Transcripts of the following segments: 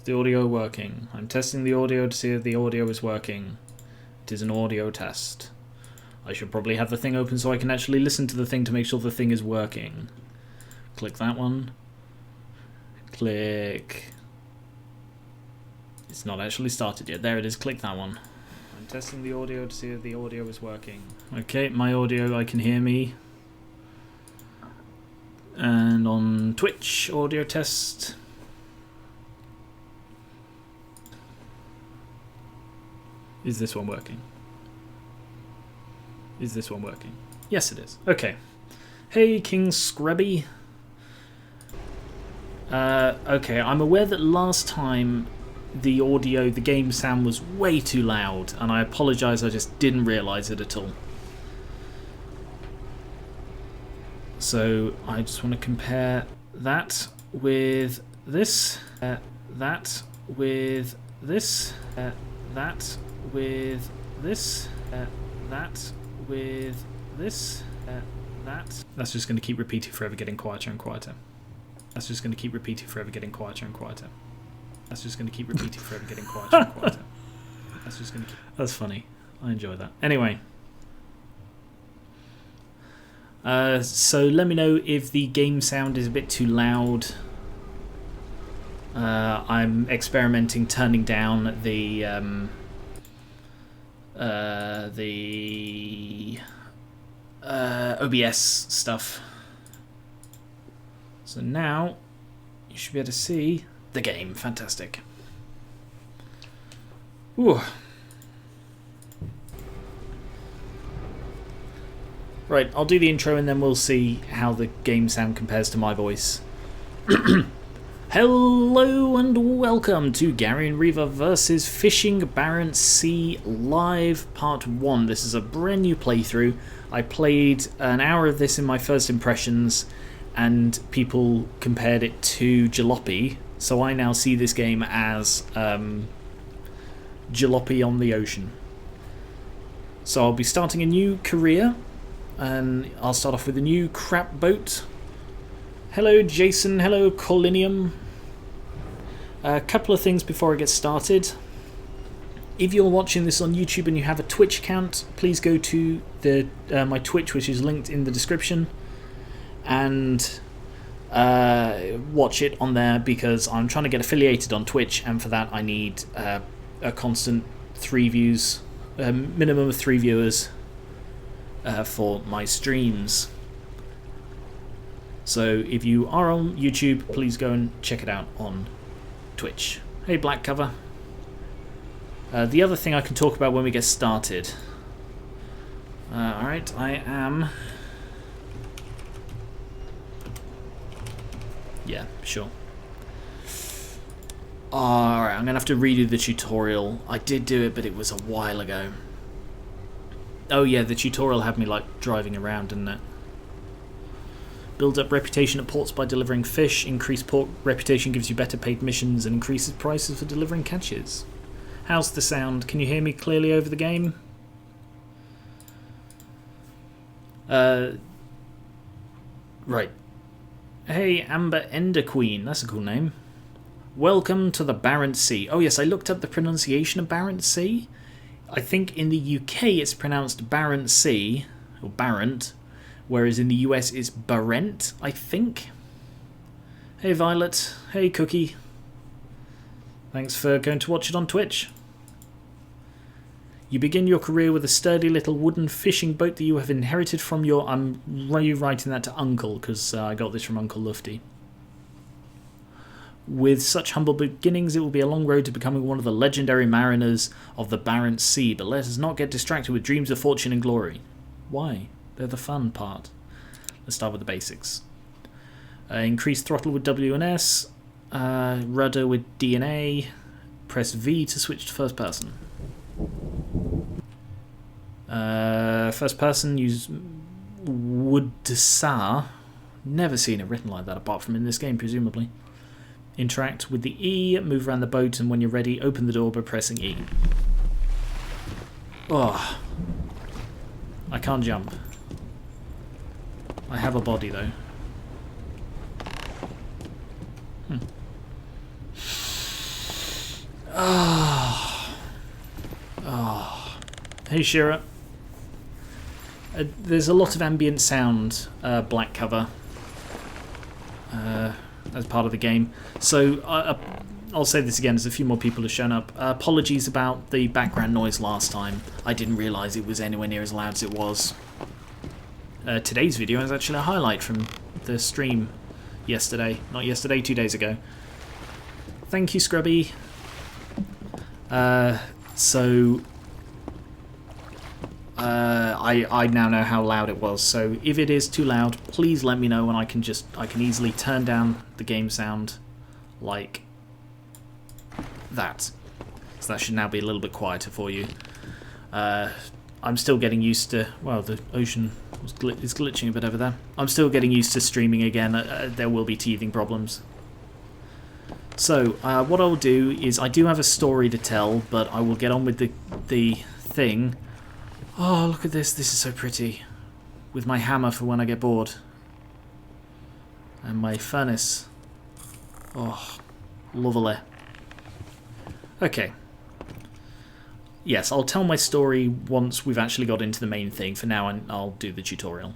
the audio working? I'm testing the audio to see if the audio is working. It is an audio test. I should probably have the thing open so I can actually listen to the thing to make sure the thing is working. Click that one. Click. It's not actually started yet. There it is. Click that one. I'm testing the audio to see if the audio is working. Okay, my audio, I can hear me. And on Twitch, audio test. Is this one working? Is this one working? Yes, it is. Okay. Hey, King Scrubby. Okay, I'm aware that last time the audio, the game sound was way too loud, and I apologise, I just didn't realise it at all. So I just want to compare that with this, that with this, that with this, that with this, that. That's just going to keep repeating forever, getting quieter and quieter. That's just going to keep repeating forever, getting quieter and quieter. That's just going to keep repeating forever, getting quieter and quieter. That's just going to keep... That's funny. I enjoy that. Anyway. So let me know if the game sound is a bit too loud. I'm experimenting turning down the OBS stuff. So now you should be able to see the game. Fantastic. Ooh. Right, I'll do the intro and then we'll see how the game sound compares to my voice. Hello and welcome to Gar1onriva versus Fishing Barents Sea Live Part 1. This is a brand new playthrough. I played an hour of this in my first impressions and people compared it to Jalopy, so I now see this game as Jalopy on the ocean. So I'll be starting a new career, and I'll start off with a new crap boat. Hello Jason, hello Colinium. A couple of things before I get started. If you're watching this on YouTube and you have a Twitch account, please go to the my Twitch, which is linked in the description, and watch it on there, because I'm trying to get affiliated on Twitch, and for that I need a constant 3 views, a minimum of 3 viewers for my streams. So if you are on YouTube, please go and check it out on Twitch. Hey Black Cover. The other thing I can talk about when we get started. Alright, I am... Yeah, sure. Alright, I'm going to have to redo the tutorial. I did do it, but it was a while ago. Oh yeah, the tutorial had me like driving around, didn't it? Build up reputation at ports by delivering fish. Increased port reputation gives you better paid missions and increases prices for delivering catches. How's the sound? Can you hear me clearly over the game? Right. Hey, Amber Ender Queen. That's a cool name. Welcome to the Barents Sea. Oh yes, I looked up the pronunciation of Barents Sea. I think in the UK it's pronounced Barents Sea, or Barent, whereas in the US it's Barent, I think. Hey Violet. Hey Cookie. Thanks for going to watch it on Twitch. You begin your career with a sturdy little wooden fishing boat that you have inherited from your... I'm rewriting that to Uncle, because I got this from Uncle Lufty. With such humble beginnings, it will be a long road to becoming one of the legendary mariners of the Barents Sea, but let us not get distracted with dreams of fortune and glory. Why? They're the fun part. Let's start with the basics. Increase throttle with W and S, rudder with D and A, press V to switch to first person. First person, use Woodsa. Never seen it written like that, apart from in this game, presumably. Interact with the E, move around the boat, and when you're ready, open the door by pressing E. Oh, I can't jump. I have a body, though. Hey Shira. There's a lot of ambient sound, black cover, as part of the game. So I'll say this again as a few more people have shown up. Apologies about the background noise last time. I didn't realise it was anywhere near as loud as it was. Today's video is actually a highlight from the stream yesterday. Not yesterday, 2 days ago. Thank you, Scrubby. I now know how loud it was, so if it is too loud, please let me know and I can easily turn down the game sound like that. So that should now be a little bit quieter for you. I'm still getting used to, well, the ocean is glitching a bit over there. I'm still getting used to streaming again. There will be teething problems. So what I'll do is, I do have a story to tell, but I will get on with the thing. Oh, look at this. This is so pretty. With my hammer for when I get bored. And my furnace. Oh, lovely. Okay. Yes, I'll tell my story once we've actually got into the main thing. For now, I'll do the tutorial.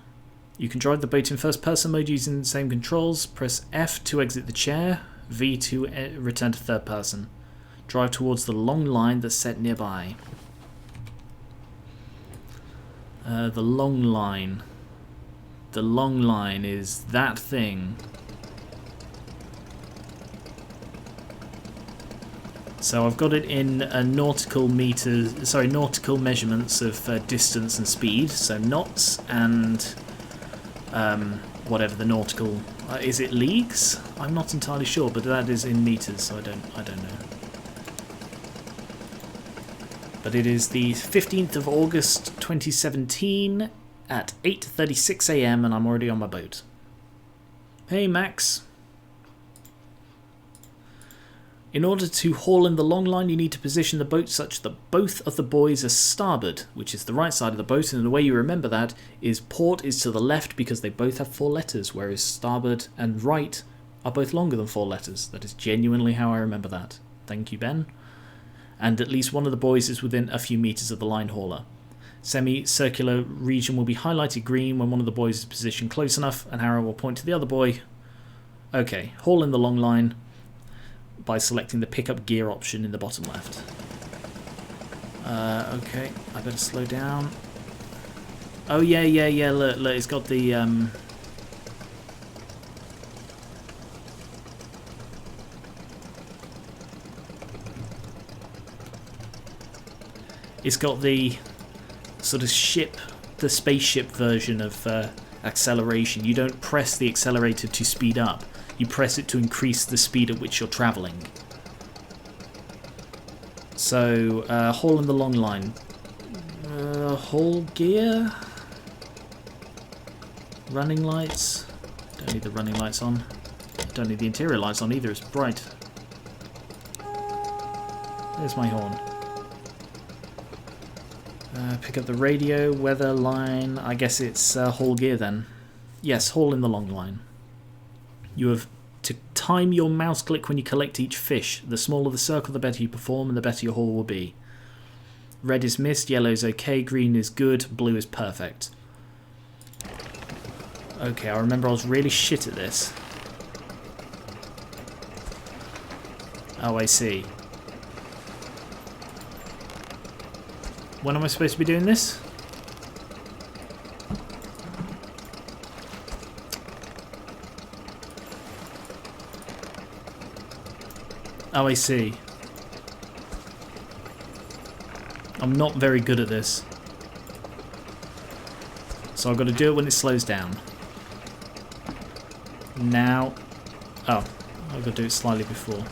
You can drive the boat in first person mode using the same controls. Press F to exit the chair, V to return to third person. Drive towards the long line that's set nearby. The long line. The long line is that thing. So I've got it in nautical measurements of distance and speed. So knots and whatever the nautical is it leagues? I'm not entirely sure, but that is in meters, so I don't know. But it is the 15th of August 2017 at 8:36 AM and I'm already on my boat. Hey Max. In order to haul in the long line, you need to position the boat such that both of the buoys are starboard, which is the right side of the boat, and the way you remember that is port is to the left because they both have 4 letters, whereas starboard and right are both longer than 4 letters. That is genuinely how I remember that. Thank you, Ben. And at least one of the buoys is within a few meters of the line hauler. Semicircular region will be highlighted green when one of the buoys is positioned close enough. An arrow will point to the other buoy. Okay, haul in the long line by selecting the pickup gear option in the bottom left. Okay, I better slow down. Oh yeah, look, it's got the it's got the sort of the spaceship version of acceleration. You don't press the accelerator to speed up. You press it to increase the speed at which you're travelling. So, haul in the long line. Haul gear? Running lights? Don't need the running lights on. Don't need the interior lights on either, it's bright. There's my horn. Pick up the radio, weather, line. I guess it's haul gear then. Yes, haul in the long line. You have to time your mouse click when you collect each fish. The smaller the circle, the better you perform, and the better your haul will be. Red is missed, yellow is okay, green is good, blue is perfect. Okay, I remember I was really shit at this. Oh, I see. When am I supposed to be doing this? Oh, I see. I'm not very good at this. So I've got to do it when it slows down. Now. Oh, I've got to do it slightly before.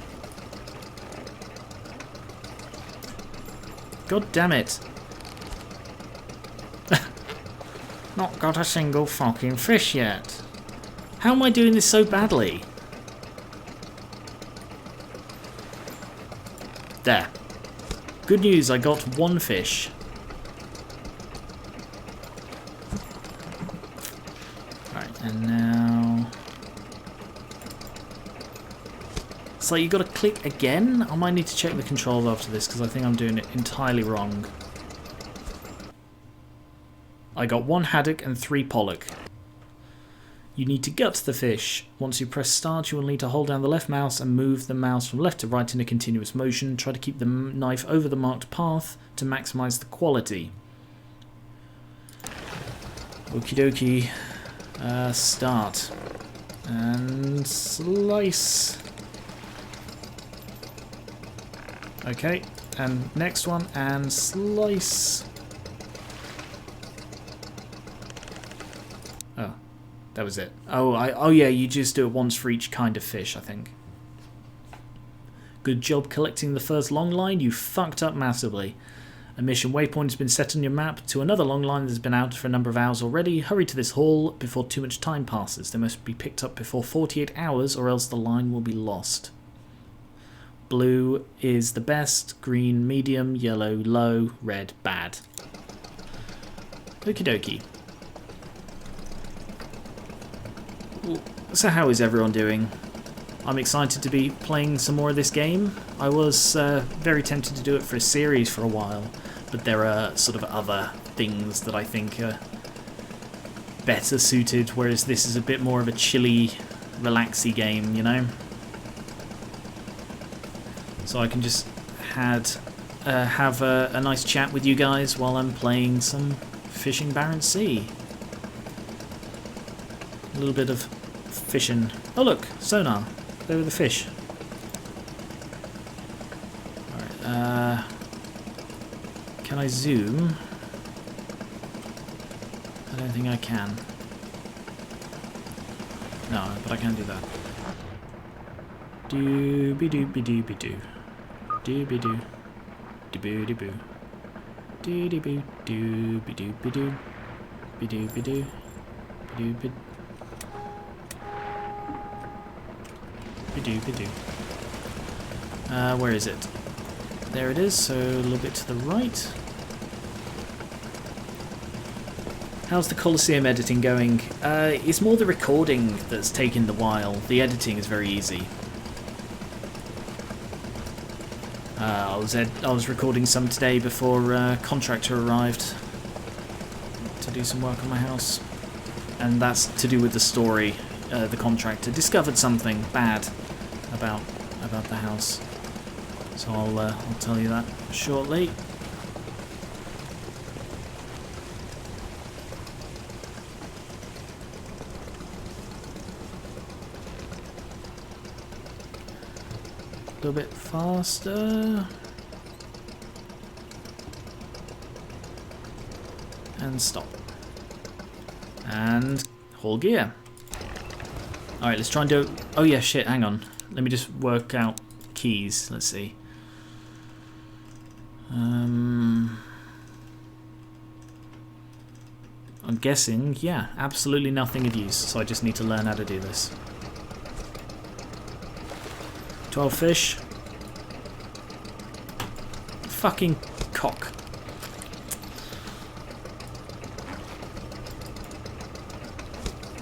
God damn it. Not got a single fucking fish yet. How am I doing this so badly? There. Good news, I got 1 fish. Right, and now... It's like you got to click again. I might need to check the controls after this because I think I'm doing it entirely wrong. I got 1 haddock and 3 pollock. You need to gut the fish. Once you press start, you will need to hold down the left mouse and move the mouse from left to right in a continuous motion. Try to keep the knife over the marked path to maximise the quality. Okie dokie. Start. And slice. Okay, and next one, and slice. Oh. That was it. Oh yeah, you just do it once for each kind of fish, I think. Good job collecting the first long line. You fucked up massively. A mission waypoint has been set on your map to another long line that has been out for a number of hours already. Hurry to this haul before too much time passes. They must be picked up before 48 hours or else the line will be lost. Blue is the best, green medium, yellow low, red bad. Okie dokie. So how is everyone doing? I'm excited to be playing some more of this game. I was very tempted to do it for a series for a while, but there are sort of other things that I think are better suited, whereas this is a bit more of a chilly, relaxy game, you know? So I can just have a nice chat with you guys while I'm playing some fishing Barents Sea. A little bit of fishing. Oh look, sonar. There were the fish. Alright, can I zoom? I don't think I can. No, but I can do that. Doo-be-doo-be-doo-be-doo. Doo-be-doo. Doo-boo-doo-boo. Doo-doo-boo. Doo-be-doo-be-doo. Be-doo-be-doo. Be-doo-be-doo. Where is it? There it is, so a little bit to the right. How's the Colosseum editing going? It's more the recording that's taken the while. The editing is very easy. I was recording some today before contractor arrived to do some work on my house, and that's to do with the story. The contractor discovered something bad about the house, so I'll tell you that shortly. A little bit faster. And stop. And haul gear. Alright, let's try and do it. Oh yeah, shit, hang on. Let me just work out keys. Let's see. I'm guessing, yeah, absolutely nothing of use, so I just need to learn how to do this. 12 fish. Fucking cock.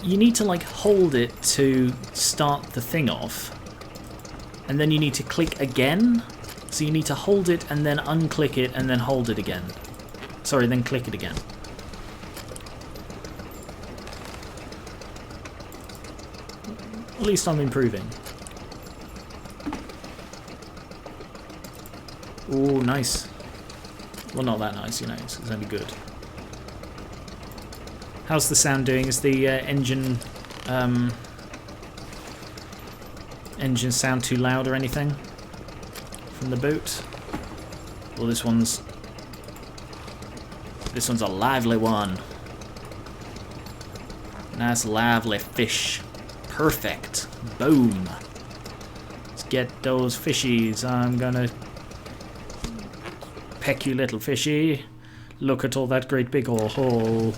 You need to like hold it to start the thing off, and then you need to click again. So you need to hold it and then unclick it and then hold it again. Sorry, then click it again. At least I'm improving. Ooh, nice. Well, not that nice, you know, it's only good. How's the sound doing? Is the engine sound too loud or anything from the boat? Well, this one's a lively one. Nice lively fish. Perfect. Boom. Let's get those fishies. I'm gonna peck you, little fishy. Look at all that great big ol' hole.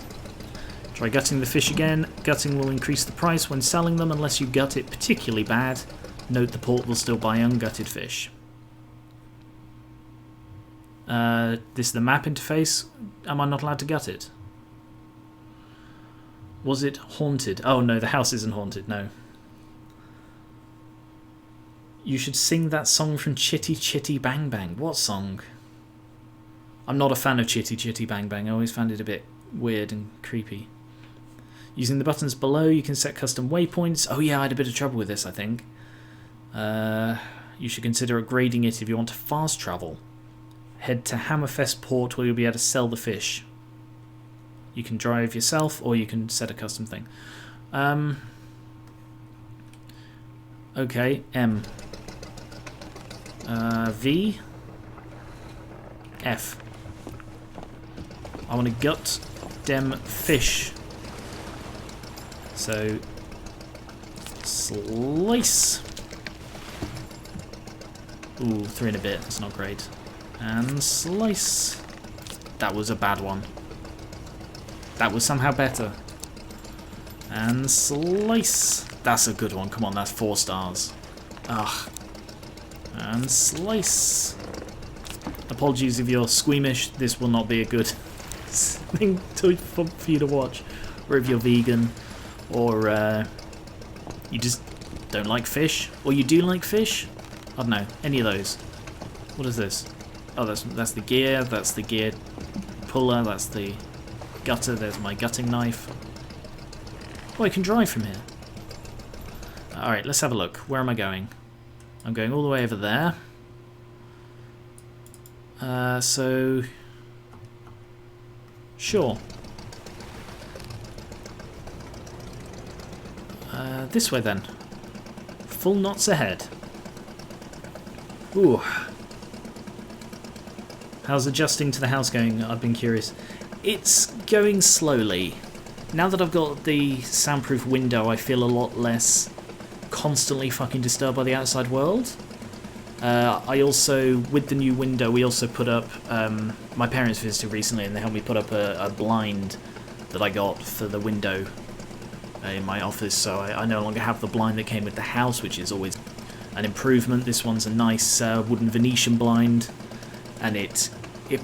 Try gutting the fish again. Gutting will increase the price when selling them unless you gut it particularly bad. Note the port will still buy ungutted fish. This is the map interface. Am I not allowed to gut it? Was it haunted? Oh no, the house isn't haunted, no. You should sing that song from Chitty Chitty Bang Bang. What song? I'm not a fan of Chitty Chitty Bang Bang. I always found it a bit weird and creepy. Using the buttons below, you can set custom waypoints. Oh yeah, I had a bit of trouble with this, I think. You should consider upgrading it if you want to fast travel. Head to Hammerfest Port where you'll be able to sell the fish. You can drive yourself or you can set a custom thing. Okay, M. V. F. I want to gut dem fish. So, slice. Ooh, 3 and a bit. That's not great. And slice. That was a bad one. That was somehow better. And slice. That's a good one. Come on, that's 4 stars. Ugh. And slice. Apologies if you're squeamish. This will not be a good thing for you to watch. Or if you're vegan. Or you just don't like fish. Or you do like fish. I don't know. Any of those. What is this? Oh, that's the gear. That's the gear puller. That's the gutter. There's my gutting knife. Oh, I can drive from here. Alright, let's have a look. Where am I going? I'm going all the way over there. So... Sure. This way then. Full knots ahead. Ooh. How's adjusting to the house going? I've been curious. It's going slowly. Now that I've got the soundproof window, I feel a lot less constantly fucking disturbed by the outside world. I also, with the new window, we also put up... my parents visited recently and they helped me put up a blind that I got for the window in my office, so I no longer have the blind that came with the house, which is always an improvement. This one's a nice wooden Venetian blind, and it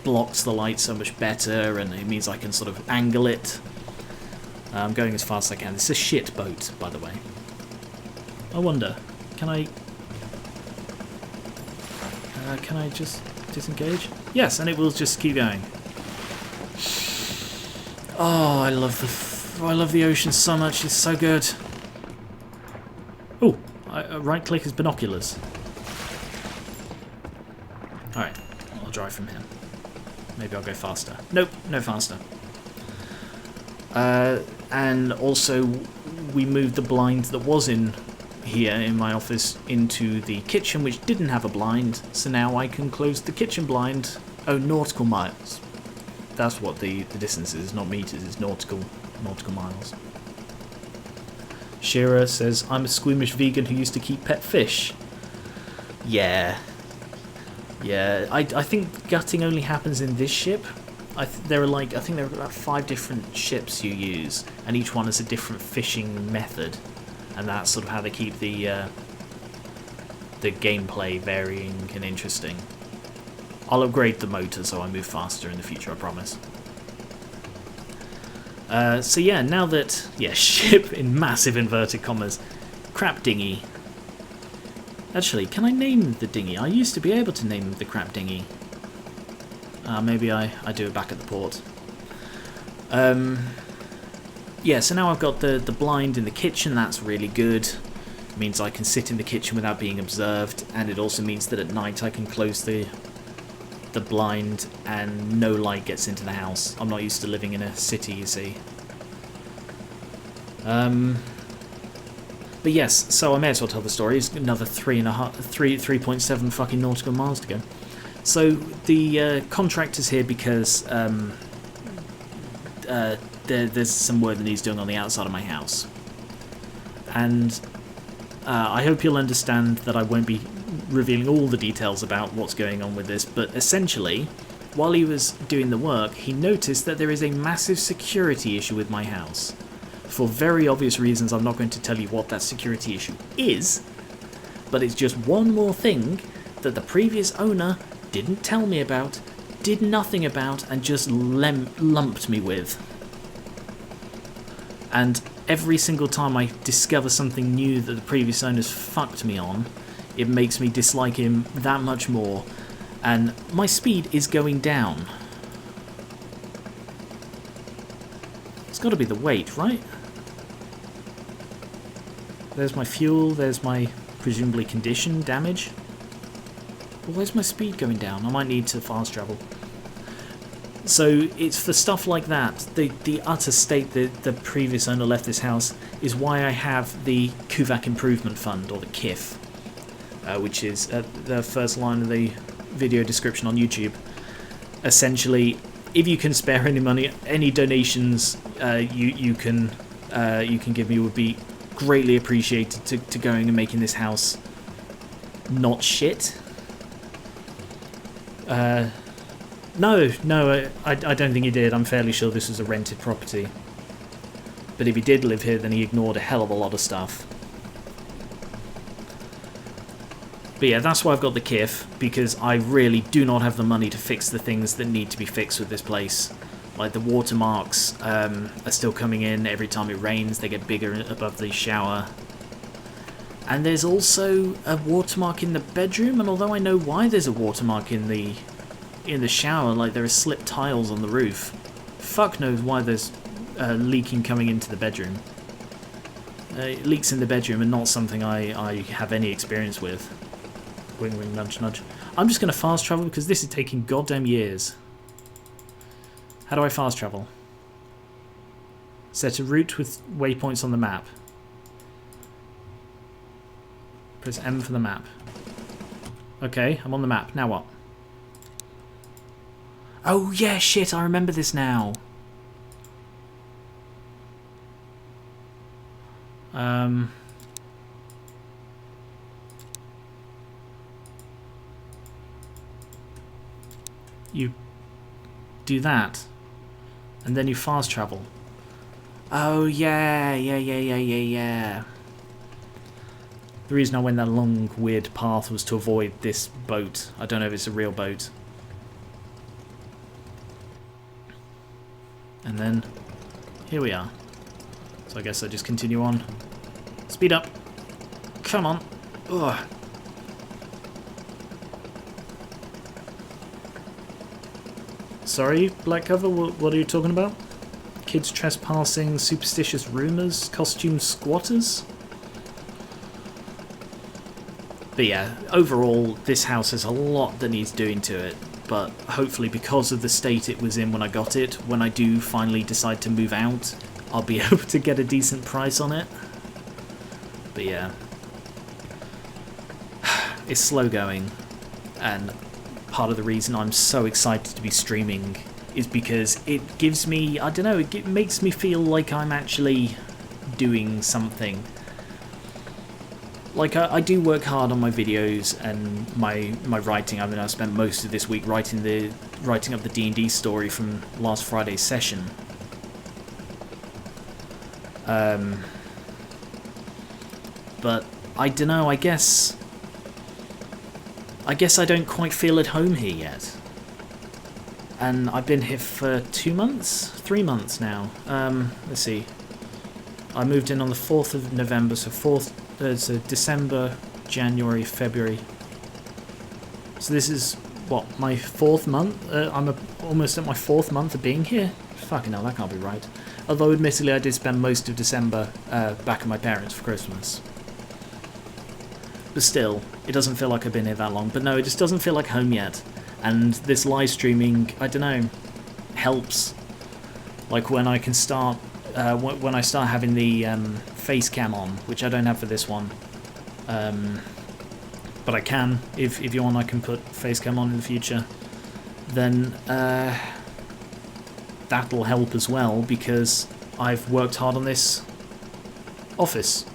blocks the light so much better, and it means I can sort of angle it. I'm going as fast as I can. It's a shit boat, by the way. I wonder, can I just disengage? Yes, and it will just keep going. Oh, I love the ocean so much. It's so good. Oh, right click is binoculars. Alright, I'll drive from here. Maybe I'll go faster. Nope, no faster. And also, we moved the blind that was in here in my office into the kitchen, which didn't have a blind, so now I can close the kitchen blind. Oh, nautical miles. That's what the distance is, not meters, it's nautical miles. Shira says, I'm a squeamish vegan who used to keep pet fish. Yeah. Yeah, I think gutting only happens in this ship. I think there are about 5 different ships you use, and each one has a different fishing method, and that's sort of how they keep the gameplay varying and interesting. I'll upgrade the motor so I move faster in the future, I promise. So yeah, now that... Yeah, ship in massive inverted commas. Crap dinghy. Actually, can I name the dinghy? I used to be able to name the crap dinghy. Maybe I do it back at the port. Yeah, so now I've got the blind in the kitchen. That's really good. It means I can sit in the kitchen without being observed, and it also means that at night I can close the blind and no light gets into the house. I'm not used to living in a city, you see. But yes, so I may as well tell the story. It's another 3.7 fucking nautical miles to go. So the contractor's here because there's some work that he's doing on the outside of my house. And I hope you'll understand that I won't be revealing all the details about what's going on with this, but essentially, while he was doing the work, he noticed that there is a massive security issue with my house. For very obvious reasons, I'm not going to tell you what that security issue is, but it's just one more thing that the previous owner didn't tell me about, did nothing about, and just lumped me with. And every single time I discover something new that the previous owners fucked me on, it makes me dislike him that much more. And my speed is going down. It's got to be the weight, right? There's my fuel, there's my presumably condition damage. Well, where's my speed going down? I might need to fast travel. So it's for stuff like that, the utter state that the previous owner left this house, is why I have the Kuvak Improvement Fund, or the KIF, which is the first line of the video description on YouTube. Essentially, if you can spare any money, any donations you can give me would be greatly appreciated to going and making this house not shit. No, I don't think he did. I'm fairly sure this was a rented property. But if he did live here, then he ignored a hell of a lot of stuff. But yeah, that's why I've got the KIF, because I really do not have the money to fix the things that need to be fixed with this place. Like the watermarks are still coming in every time it rains. They get bigger above the shower. And there's also a watermark in the bedroom, and although I know why there's a watermark in the shower, like there are slipped tiles on the roof, fuck knows why there's leaking coming into the bedroom. Leaks in the bedroom are not something I have any experience with. Wing wing nudge nudge. I'm just going to fast travel because this is taking goddamn years. How do I fast travel? Set a route with waypoints on the map. Press M for the map. Okay, I'm on the map. Now what? Oh yeah, shit, I remember this now. You do that, and then you fast travel. Oh yeah. The reason I went that long, weird path was to avoid this boat. I don't know if it's a real boat. And then, here we are. So I guess I just continue on. Speed up. Come on. Ugh. Sorry, Black Cover, what are you talking about? Kids trespassing, superstitious rumours, costume squatters? But yeah, overall, this house has a lot that needs doing to it. But hopefully because of the state it was in when I got it, when I do finally decide to move out, I'll be able to get a decent price on it. But yeah. It's slow going. And part of the reason I'm so excited to be streaming is because it gives me, I don't know, it makes me feel like I'm actually doing something. Like, I do work hard on my videos and my writing. I mean, I spent most of this week writing up the D&D story from last Friday's session. But I don't know, I guess I don't quite feel at home here yet. And I've been here for 2 months? 3 months now. Let's see. I moved in on the 4th of November, so so December, January, February. So this is, what, my 4th month? I'm almost at my 4th month of being here? Fucking hell, that can't be right. Although, admittedly, I did spend most of December back at my parents' for Christmas. But still, it doesn't feel like I've been here that long. But no, it just doesn't feel like home yet. And this live streaming, I don't know, helps. Like when I can start, when I start having the face cam on, which I don't have for this one. But I can, if you want, I can put face cam on in the future. Then that'll help as well, because I've worked hard on this office.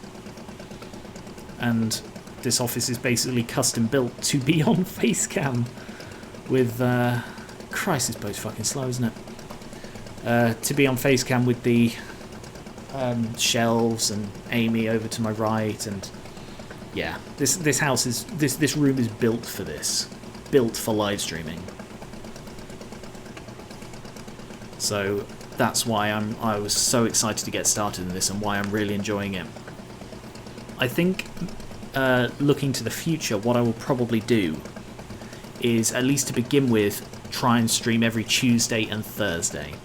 And this office is basically custom built to be on face cam. With, Christ, this boat's fucking slow, isn't it? To be on face cam with the shelves and Amy over to my right, and yeah, this house is, this room is built for this. Built for live streaming. So that's why I was so excited to get started in this and why I'm really enjoying it. I think looking to the future, what I will probably do is, at least to begin with, try and stream every Tuesday and Thursday.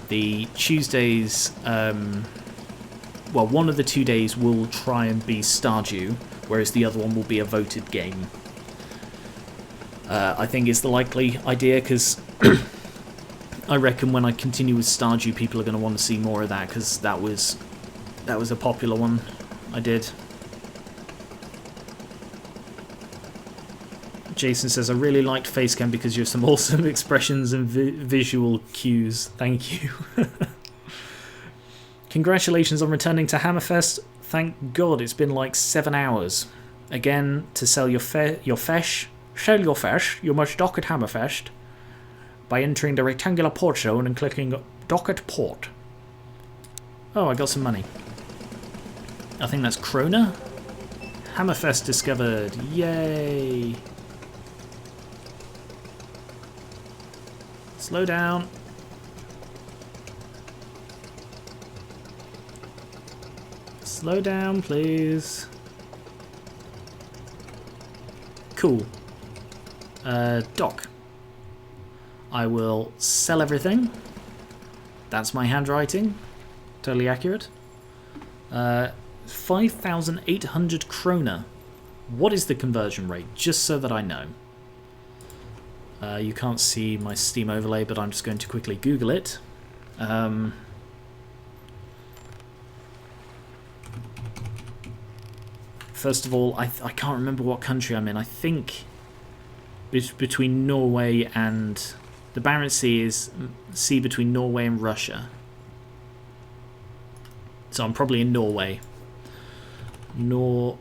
The Tuesdays, well, one of the 2 days will try and be Stardew, whereas the other one will be a voted game. I think is the likely idea, because I reckon when I continue with Stardew, people are going to want to see more of that, because that was a popular one I did. Jason says, I really liked Facecam because you have some awesome expressions and visual cues. Thank you. Congratulations on returning to Hammerfest. Thank God it's been like 7 hours. Again, to sell your fesh. Sell your fesh. You must dock at Hammerfest by entering the rectangular port zone and clicking dock at port. Oh, I got some money. I think that's Krona. Hammerfest discovered. Yay. Slow down. Slow down, please. Cool. Dock. I will sell everything. That's my handwriting. Totally accurate. 5,800 krona. What is the conversion rate? Just so that I know. You can't see my Steam overlay, but I'm just going to quickly Google it. First of all, I can't remember what country I'm in. I think between Norway and... The Barents Sea is sea between Norway and Russia. So I'm probably in Norway. Norwegian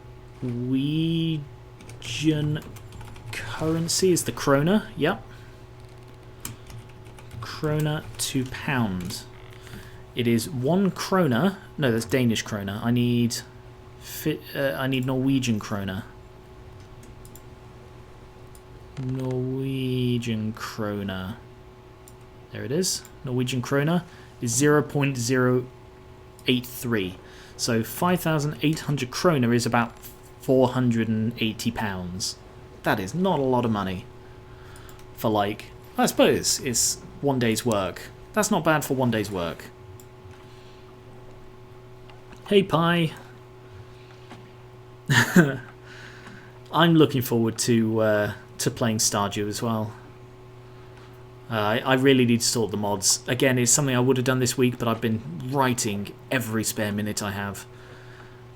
currency is the krona. Yep. Krona to pound. It is 1 krona. No, that's Danish krona. I need Norwegian krona. Norwegian krona. There it is. Norwegian krona is 0.083. So 5,800 krona is about £480. That is not a lot of money. For like, I suppose it's 1 day's work. That's not bad for 1 day's work. Hey Pi. I'm looking forward to playing Stardew as well. I really need to sort the mods. Again, it's something I would have done this week, but I've been writing every spare minute I have.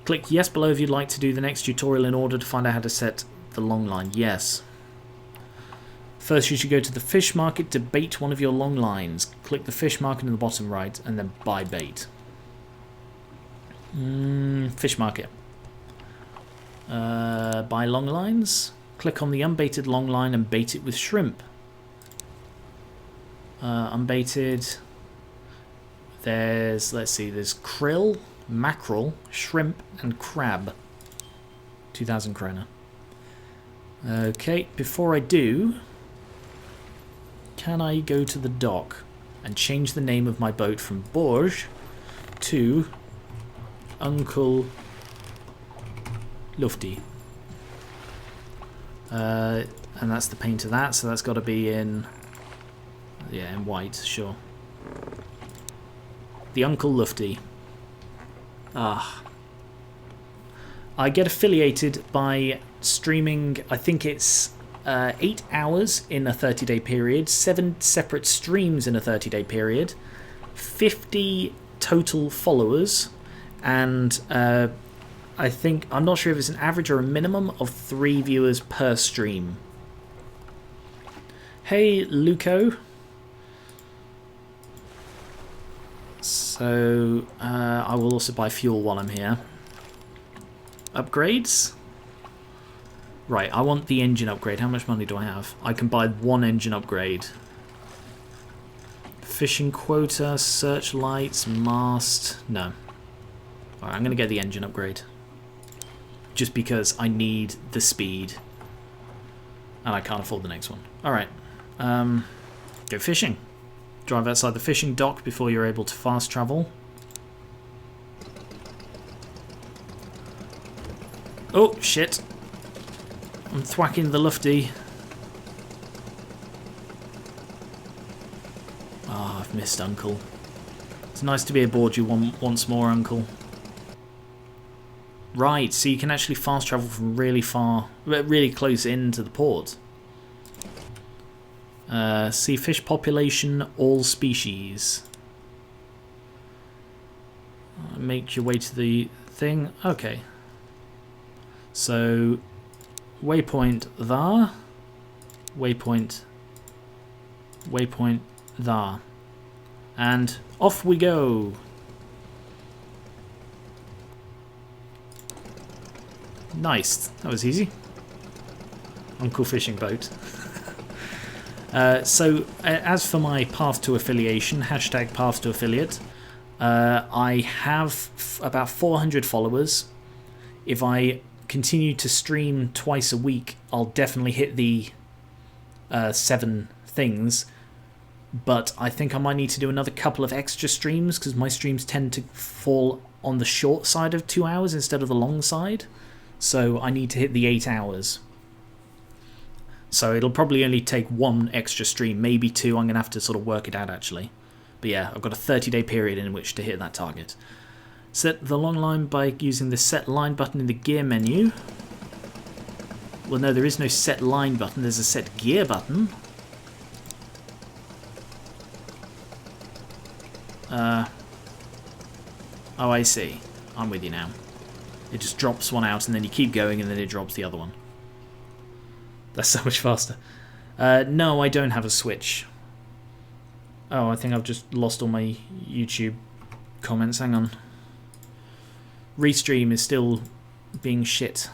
Click yes below if you'd like to do the next tutorial in order to find out how to set the long line. Yes. First, you should go to the fish market to bait one of your long lines. Click the fish market in the bottom right and then buy bait. Fish market. Buy long lines. Click on the unbaited long line and bait it with shrimp. Unbaited. There's, let's see, there's krill, mackerel, shrimp, and crab. 2,000 krona. Okay, before I do, can I go to the dock and change the name of my boat from Borge to Uncle Lufty? And that's the paint of that, so that's got to be in, yeah, in white, sure. The Uncle Lufty. Ah. I get affiliated by streaming, I think it's 8 hours in a 30-day period, 7 separate streams in a 30-day period, 50 total followers, and I think, I'm not sure if it's an average or a minimum of 3 viewers per stream. Hey, Luco. So, I will also buy fuel while I'm here. Upgrades? Right, I want the engine upgrade. How much money do I have? I can buy 1 engine upgrade. Fishing quota, searchlights, mast. No. Alright, I'm going to get the engine upgrade. Just because I need the speed. And I can't afford the next one. Alright. Go fishing. Drive outside the fishing dock before you're able to fast travel. Oh, shit. I'm thwacking the lufty. Ah, I've missed Uncle. It's nice to be aboard you once more, Uncle. Right, so you can actually fast travel from really far, really close into the port. See fish population, all species. Make your way to the thing. Okay. So, waypoint there. Waypoint there. And off we go. Nice. That was easy. Uncle Fishing Boat. So, as for my path to affiliation, hashtag path to affiliate, I have about 400 followers. If I continue to stream twice a week, I'll definitely hit the 7 things. But I think I might need to do another couple of extra streams because my streams tend to fall on the short side of 2 hours instead of the long side. So I need to hit the 8 hours. So it'll probably only take 1 extra stream, maybe 2. I'm going to have to sort of work it out actually. But yeah, I've got a 30-day period in which to hit that target. Set the long line by using the set line button in the gear menu. Well, no, there is no set line button. There's a set gear button. Oh, I see. I'm with you now. It just drops one out and then you keep going and then it drops the other one. That's so much faster. No, I don't have a Switch. Oh, I think I've just lost all my YouTube comments. Hang on. Restream is still being shit.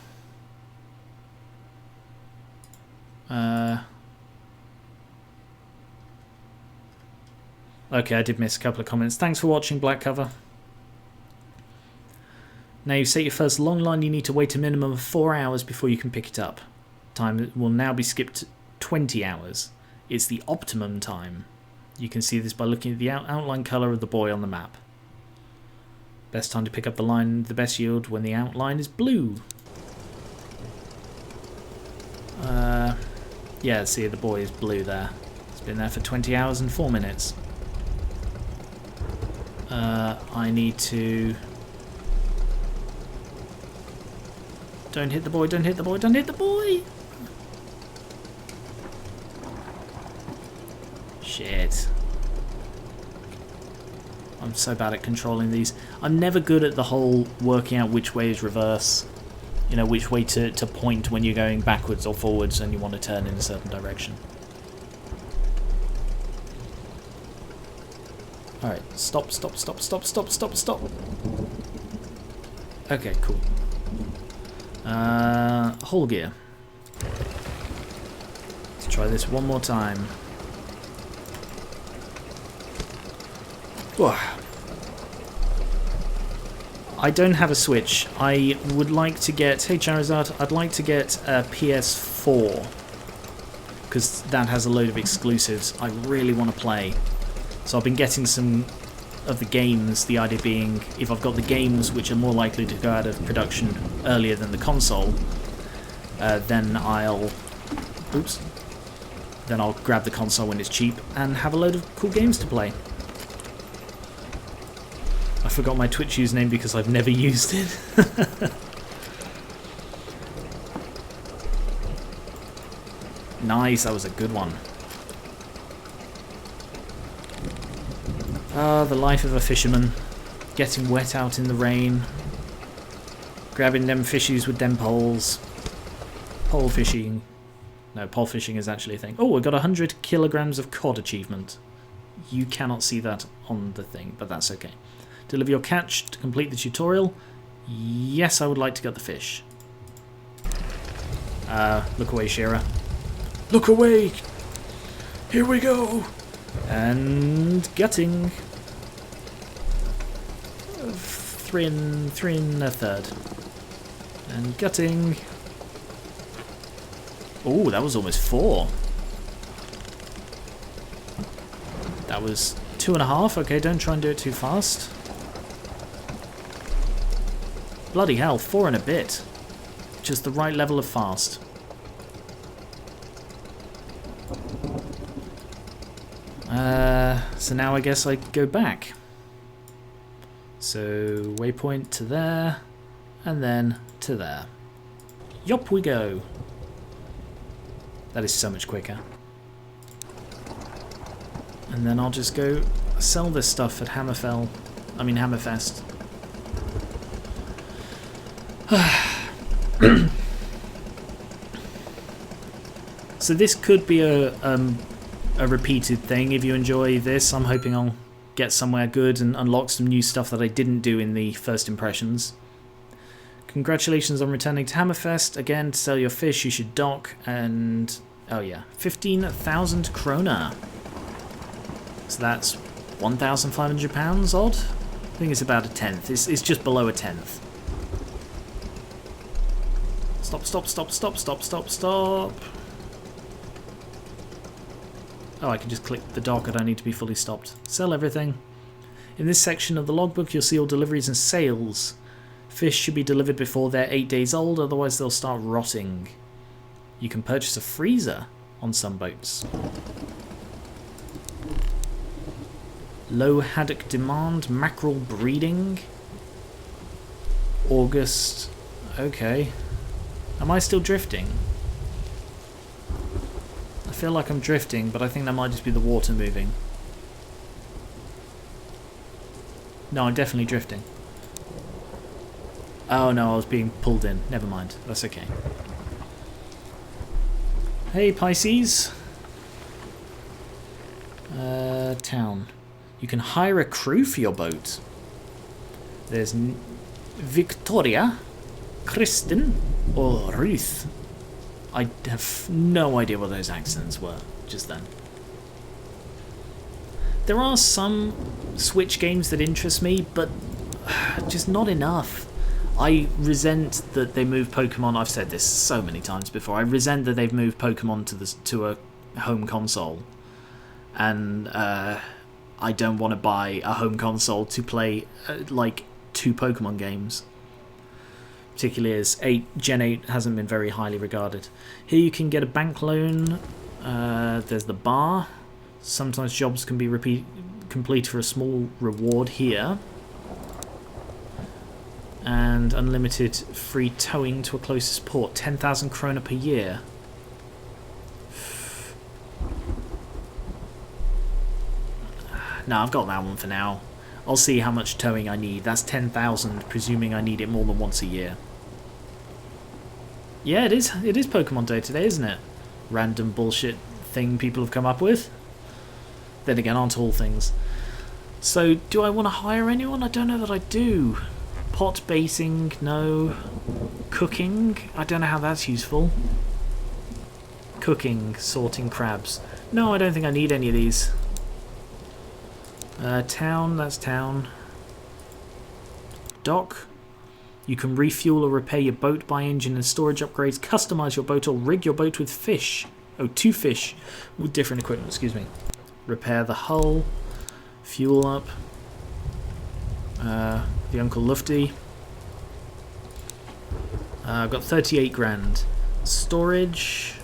Okay, I did miss a couple of comments. Thanks for watching, Black Cover. Now you set your first long line, you need to wait a minimum of 4 hours before you can pick it up. Time will now be skipped to 20 hours. It's the optimum time. You can see this by looking at the outline colour of the buoy on the map. Best time to pick up the line, the best yield when the outline is blue. Yeah, see the buoy is blue there. It's been there for 20 hours and 4 minutes. I need to... Don't hit the buoy, don't hit the buoy, don't hit the buoy! Shit. I'm so bad at controlling these. I'm never good at the whole working out which way is reverse. You know, which way to point when you're going backwards or forwards and you want to turn in a certain direction. Alright, stop, stop, stop, stop, stop, stop, stop. Okay, cool. Hull gear. Let's try this one more time. Whoa. I don't have a Switch. I would like to get... Hey Charizard, I'd like to get a PS4. Because that has a load of exclusives I really want to play. So I've been getting some of the games, the idea being if I've got the games which are more likely to go out of production earlier than the console, then I'll... Oops. Then I'll grab the console when it's cheap and have a load of cool games to play. I forgot my Twitch username because I've never used it. Nice, that was a good one. Ah, the life of a fisherman. Getting wet out in the rain. Grabbing them fishies with them poles. Pole fishing. No, pole fishing is actually a thing. Oh, I got 100 kilograms of cod achievement. You cannot see that on the thing, but that's okay. Deliver your catch to complete the tutorial. Yes, I would like to get the fish. Look away, Shearer. Look away! Here we go! And gutting. 3 and a third. And gutting. Oh, that was almost 4. That was 2.5. Okay, don't try and do it too fast. Bloody hell, 4 and a bit. Just the right level of fast. So now I guess I go back. So waypoint to there, and then to there. Yup we go. That is so much quicker. And then I'll just go sell this stuff at Hammerfest. So this could be a repeated thing. If you enjoy this, I'm hoping I'll get somewhere good and unlock some new stuff that I didn't do in the first impressions. Congratulations on returning to Hammerfest. Again, to sell your fish, you should dock and... oh yeah, 15,000 krona. So that's £1,500 odd? I think it's about a tenth. It's just below a tenth. Stop, stop, stop, stop, stop, stop, stop. Oh, I can just click the dock. I don't need to be fully stopped. Sell everything. In this section of the logbook, you'll see all deliveries and sales. Fish should be delivered before they're 8 days old, otherwise they'll start rotting. You can purchase a freezer on some boats. Low haddock demand, mackerel breeding. August. Okay. Am I still drifting? I feel like I'm drifting, but I think that might just be the water moving. No, I'm definitely drifting. Oh no, I was being pulled in. Never mind. That's okay. Hey, Pisces. Town. You can hire a crew for your boat. There's Victoria, Kristen, or Ruth. I have no idea what those accents were just then. There are some Switch games that interest me, but just not enough. I resent that they moved Pokemon. I've said this so many times before. I resent that they've moved Pokemon to a home console, and I don't want to buy a home console to play like 2 Pokemon games. Particularly as Gen 8 hasn't been very highly regarded. Here you can get a bank loan. There's the bar. Sometimes jobs can be complete for a small reward here. And unlimited free towing to a closest port. 10,000 krona per year. No, I've got that one for now. I'll see how much towing I need. That's 10,000, presuming I need it more than once a year. Yeah, it is. It is Pokemon Day today, isn't it? Random bullshit thing people have come up with. Then again, aren't all things. So, do I want to hire anyone? I don't know that I do. Pot baiting, no. Cooking, I don't know how that's useful. Cooking, sorting crabs. No, I don't think I need any of these. Town, that's town. Dock. You can refuel or repair your boat, buy engine and storage upgrades, customize your boat or rig your boat with fish. Oh, 2 fish with different equipment, excuse me. Repair the hull. Fuel up. The Uncle Lufty. I've got 38 grand. Storage.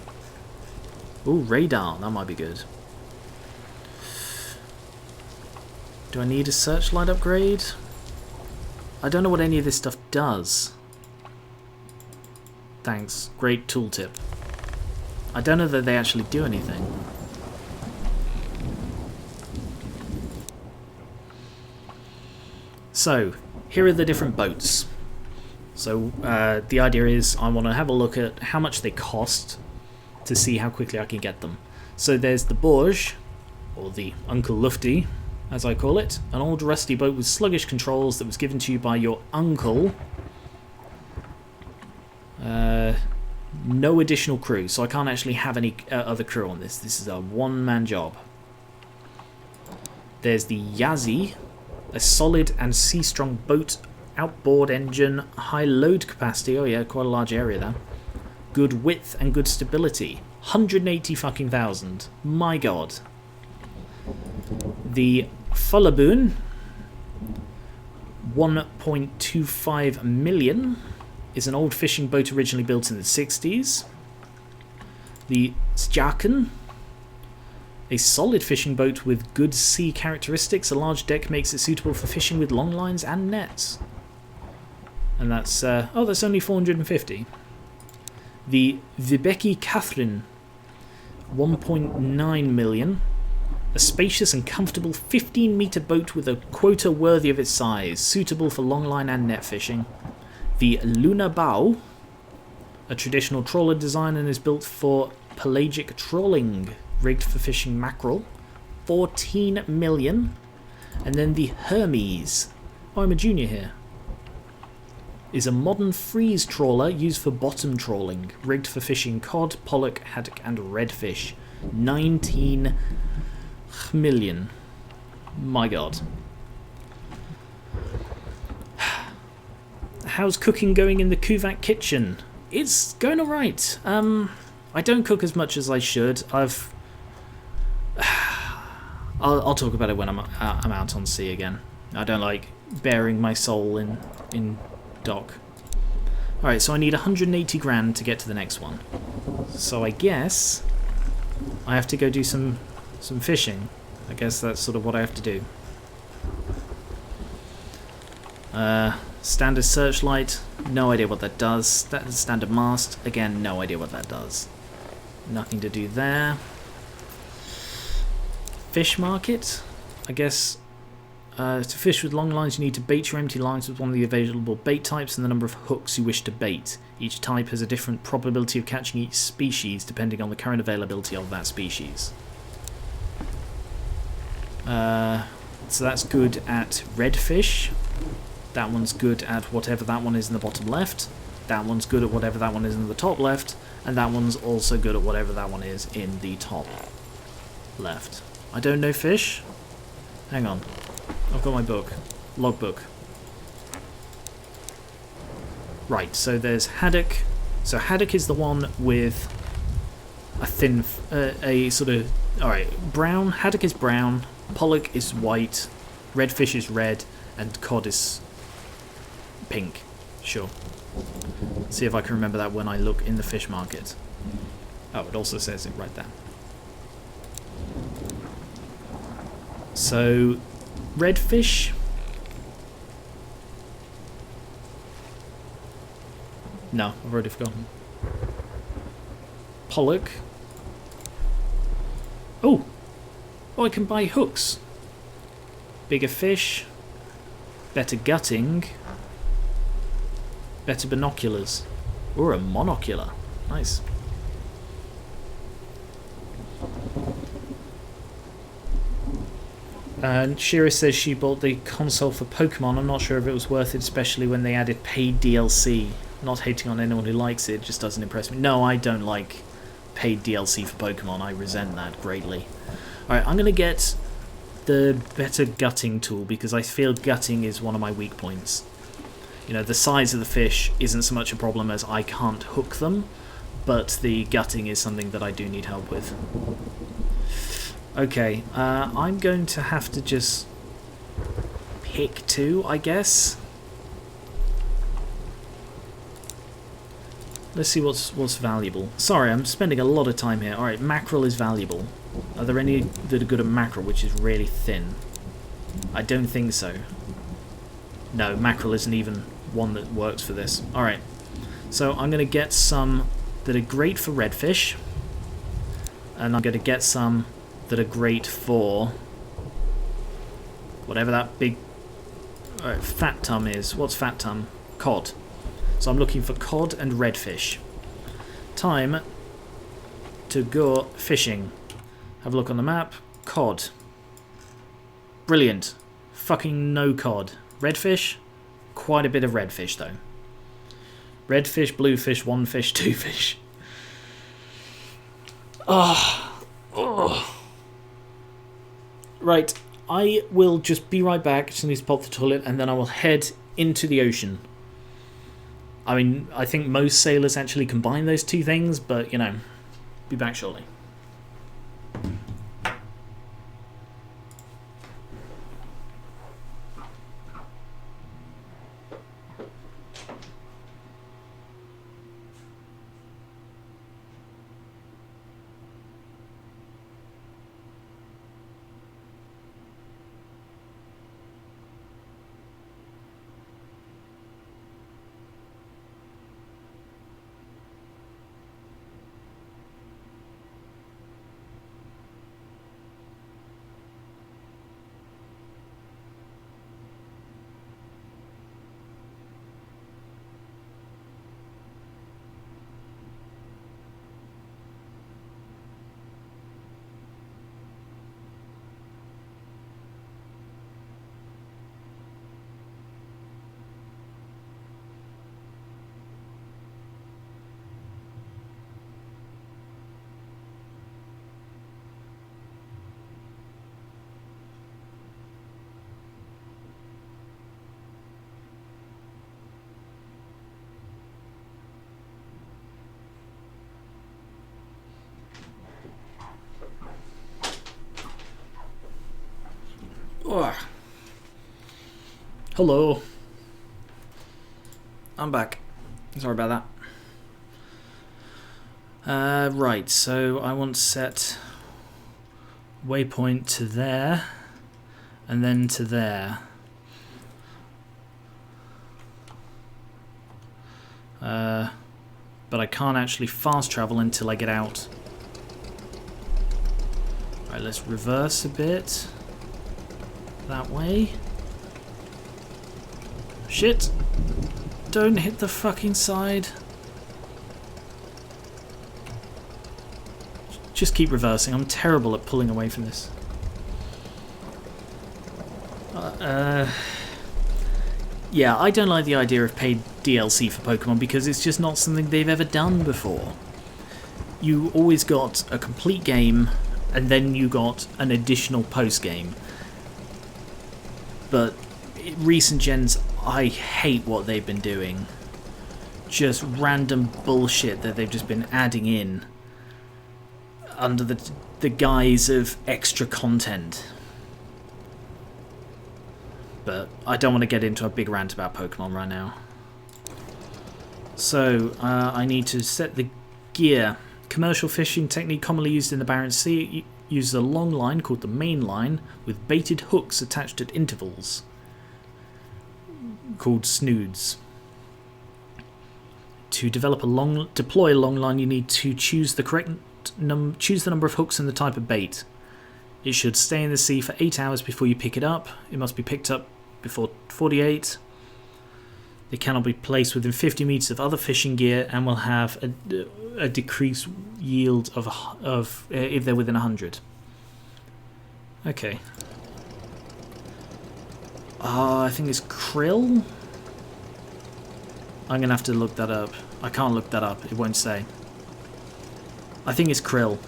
Ooh, radar, that might be good. Do I need a searchlight upgrade? I don't know what any of this stuff does. Thanks. Great tooltip. I don't know that they actually do anything. So, here are the different boats. So, the idea is I want to have a look at how much they cost to see how quickly I can get them. So there's the Borge, or the Uncle Lufty, as I call it, an old rusty boat with sluggish controls that was given to you by your uncle. No additional crew, so I can't actually have any other crew on this. This is a one-man job. There's the Yazzie, a solid and sea-strong boat, outboard engine, high load capacity. Oh yeah, quite a large area there. Good width and good stability. 180 fucking thousand. My god. The Fullaboon, 1.25 million is an old fishing boat originally built in the 60s. The Stjaken, a solid fishing boat with good sea characteristics. A large deck makes it suitable for fishing with long lines and nets. And that's, that's only 450. The Vibeke Catherine, 1.9 million. A spacious and comfortable 15-metre boat with a quota worthy of its size, suitable for longline and net fishing. The Luna Bao, a traditional trawler design and is built for pelagic trawling, rigged for fishing mackerel, 14 million. And then the Hermes, I'm a junior here, is a modern freeze trawler used for bottom trawling, rigged for fishing cod, pollock, haddock and redfish, 19 million. My god. How's cooking going in the Kuvak kitchen? It's going alright. I don't cook as much as I should. I'll talk about it when I'm out on sea again. I don't like bearing my soul in dock. Alright, so I need 180 grand to get to the next one. So I guess I have to go do some fishing. I guess that's sort of what I have to do. Standard searchlight, no idea what that does. Standard mast, again, no idea what that does. Nothing to do there. Fish market, I guess. To fish with long lines, you need to bait your empty lines with one of the available bait types and the number of hooks you wish to bait. Each type has a different probability of catching each species depending on the current availability of that species. So that's good at redfish. That one's good at whatever that one is in the bottom left. That one's good at whatever that one is in the top left. And that one's also good at whatever that one is in the top left. I don't know fish. Hang on. I've got my book. Logbook. Right, so there's haddock. So haddock is the one with a thin, a sort of, alright, brown. Haddock is brown. Pollock is white. Redfish is red. And cod is pink. Sure. See if I can remember that when I look in the fish market. Oh, it also says it right there. So, redfish. No, I've already forgotten. Pollock. Oh! Oh, I can buy hooks. Bigger fish. Better gutting. Better binoculars. Or a monocular. Nice. And Shira says she bought the console for Pokemon. I'm not sure if it was worth it, especially when they added paid DLC. Not hating on anyone who likes it, just doesn't impress me. No, I don't like paid DLC for Pokemon. I resent that greatly. Alright, I'm going to get the better gutting tool because I feel gutting is one of my weak points. You know, the size of the fish isn't so much a problem as I can't hook them, but the gutting is something that I do need help with. Okay, I'm going to have to just pick two, I guess. Let's see what's valuable. Sorry, I'm spending a lot of time here. Alright, mackerel is valuable. Are there any that are good at mackerel, which is really thin? I don't think so. No, mackerel isn't even one that works for this. Alright, so I'm going to get some that are great for redfish. And I'm going to get some that are great for whatever that big fat tum is. What's fat tum? Cod. So I'm looking for cod and redfish. Time to go fishing. Have a look on the map. Cod. Brilliant. Fucking no cod. Redfish? Quite a bit of redfish though. Redfish, bluefish, one fish, two fish. Oh. Right, I will just be right back. Just need to pop the toilet and then I will head into the ocean. I mean, I think most sailors actually combine those two things, but, you know, be back shortly. Ugh. Hello. I'm back. Sorry about that. Right, so I want to set waypoint to there, and then to there. But I can't actually fast travel until I get out. Right, let's reverse a bit. That way. Shit! Don't hit the fucking side. Just keep reversing. I'm terrible at pulling away from this. Yeah, I don't like the idea of paid DLC for Pokemon because it's just not something they've ever done before. You always got a complete game and then you got an additional post-game. But recent gens, I hate what they've been doing. Just random bullshit that they've just been adding in under the guise of extra content. But I don't want to get into a big rant about Pokemon right now. So, I need to set the gear. Commercial fishing technique commonly used in the Barents Sea uses a long line called the main line with baited hooks attached at intervals, called snoods. To develop deploy a long line, you need to choose the correct choose the number of hooks and the type of bait. It should stay in the sea for 8 hours before you pick it up. It must be picked up before 48. They cannot be placed within 50 meters of other fishing gear and will have a decreased yield of if they're within 100. Okay. I think it's krill. I'm gonna have to look that up. I can't look that up. It won't say. I think it's krill.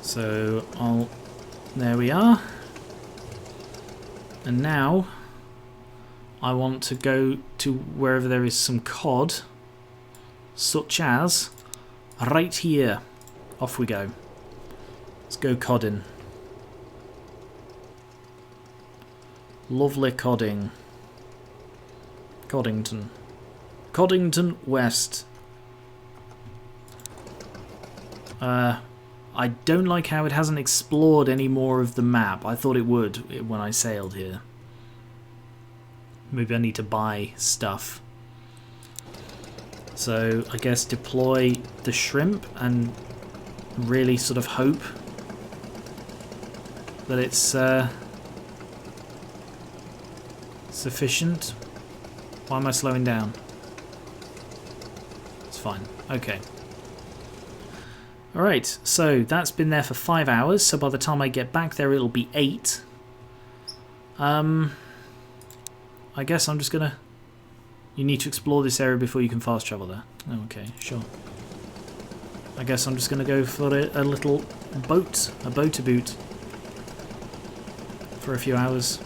So there we are. And now I want to go to wherever there is some cod, such as right here. Off we go. Let's go codding. Lovely codding. Coddington. Coddington West. I don't like how it hasn't explored any more of the map. I thought it would when I sailed here. Maybe I need to buy stuff. So I guess deploy the shrimp and really sort of hope that it's sufficient. Why am I slowing down? It's fine. Okay. Alright, so that's been there for 5 hours, so by the time I get back there it'll be 8. I guess I'm just gonna... You need to explore this area before you can fast travel there. Oh, okay, sure. I guess I'm just gonna go for a little boat, a boat-a-boot. For a few hours.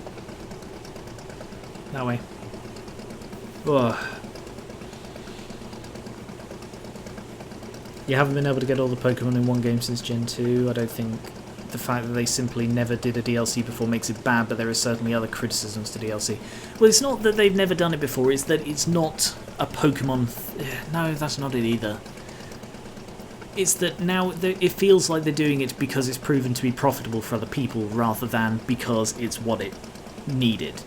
That way. Ugh. You haven't been able to get all the Pokemon in one game since Gen 2. I don't think the fact that they simply never did a DLC before makes it bad, but there are certainly other criticisms to DLC. Well, it's not that they've never done it before, it's that it's not a Pokemon... No, that's not it either. It's that now it feels like they're doing it because it's proven to be profitable for other people rather than because it's what it needed.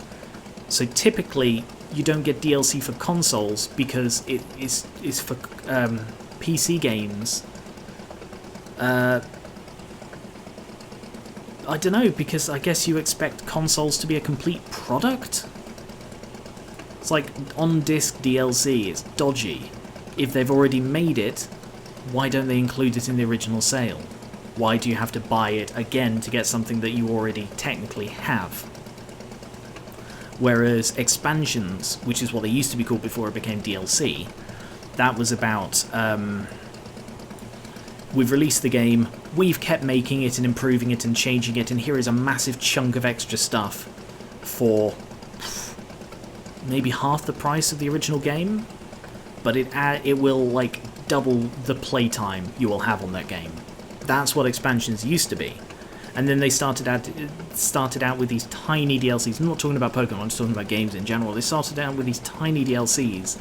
So typically, you don't get DLC for consoles because it is for... PC games. I don't know, because I guess you expect consoles to be a complete product? It's like on-disc DLC, it's dodgy. If they've already made it, why don't they include it in the original sale? Why do you have to buy it again to get something that you already technically have? Whereas expansions, which is what they used to be called before it became DLC, that was about, we've released the game, we've kept making it and improving it and changing it, and here is a massive chunk of extra stuff for maybe half the price of the original game. but it will like double the playtime you will have on that game. That's what expansions used to be. And then they started out with these tiny DLCs. I'm not talking about Pokemon, I'm just talking about games in general. They started out with these tiny DLCs,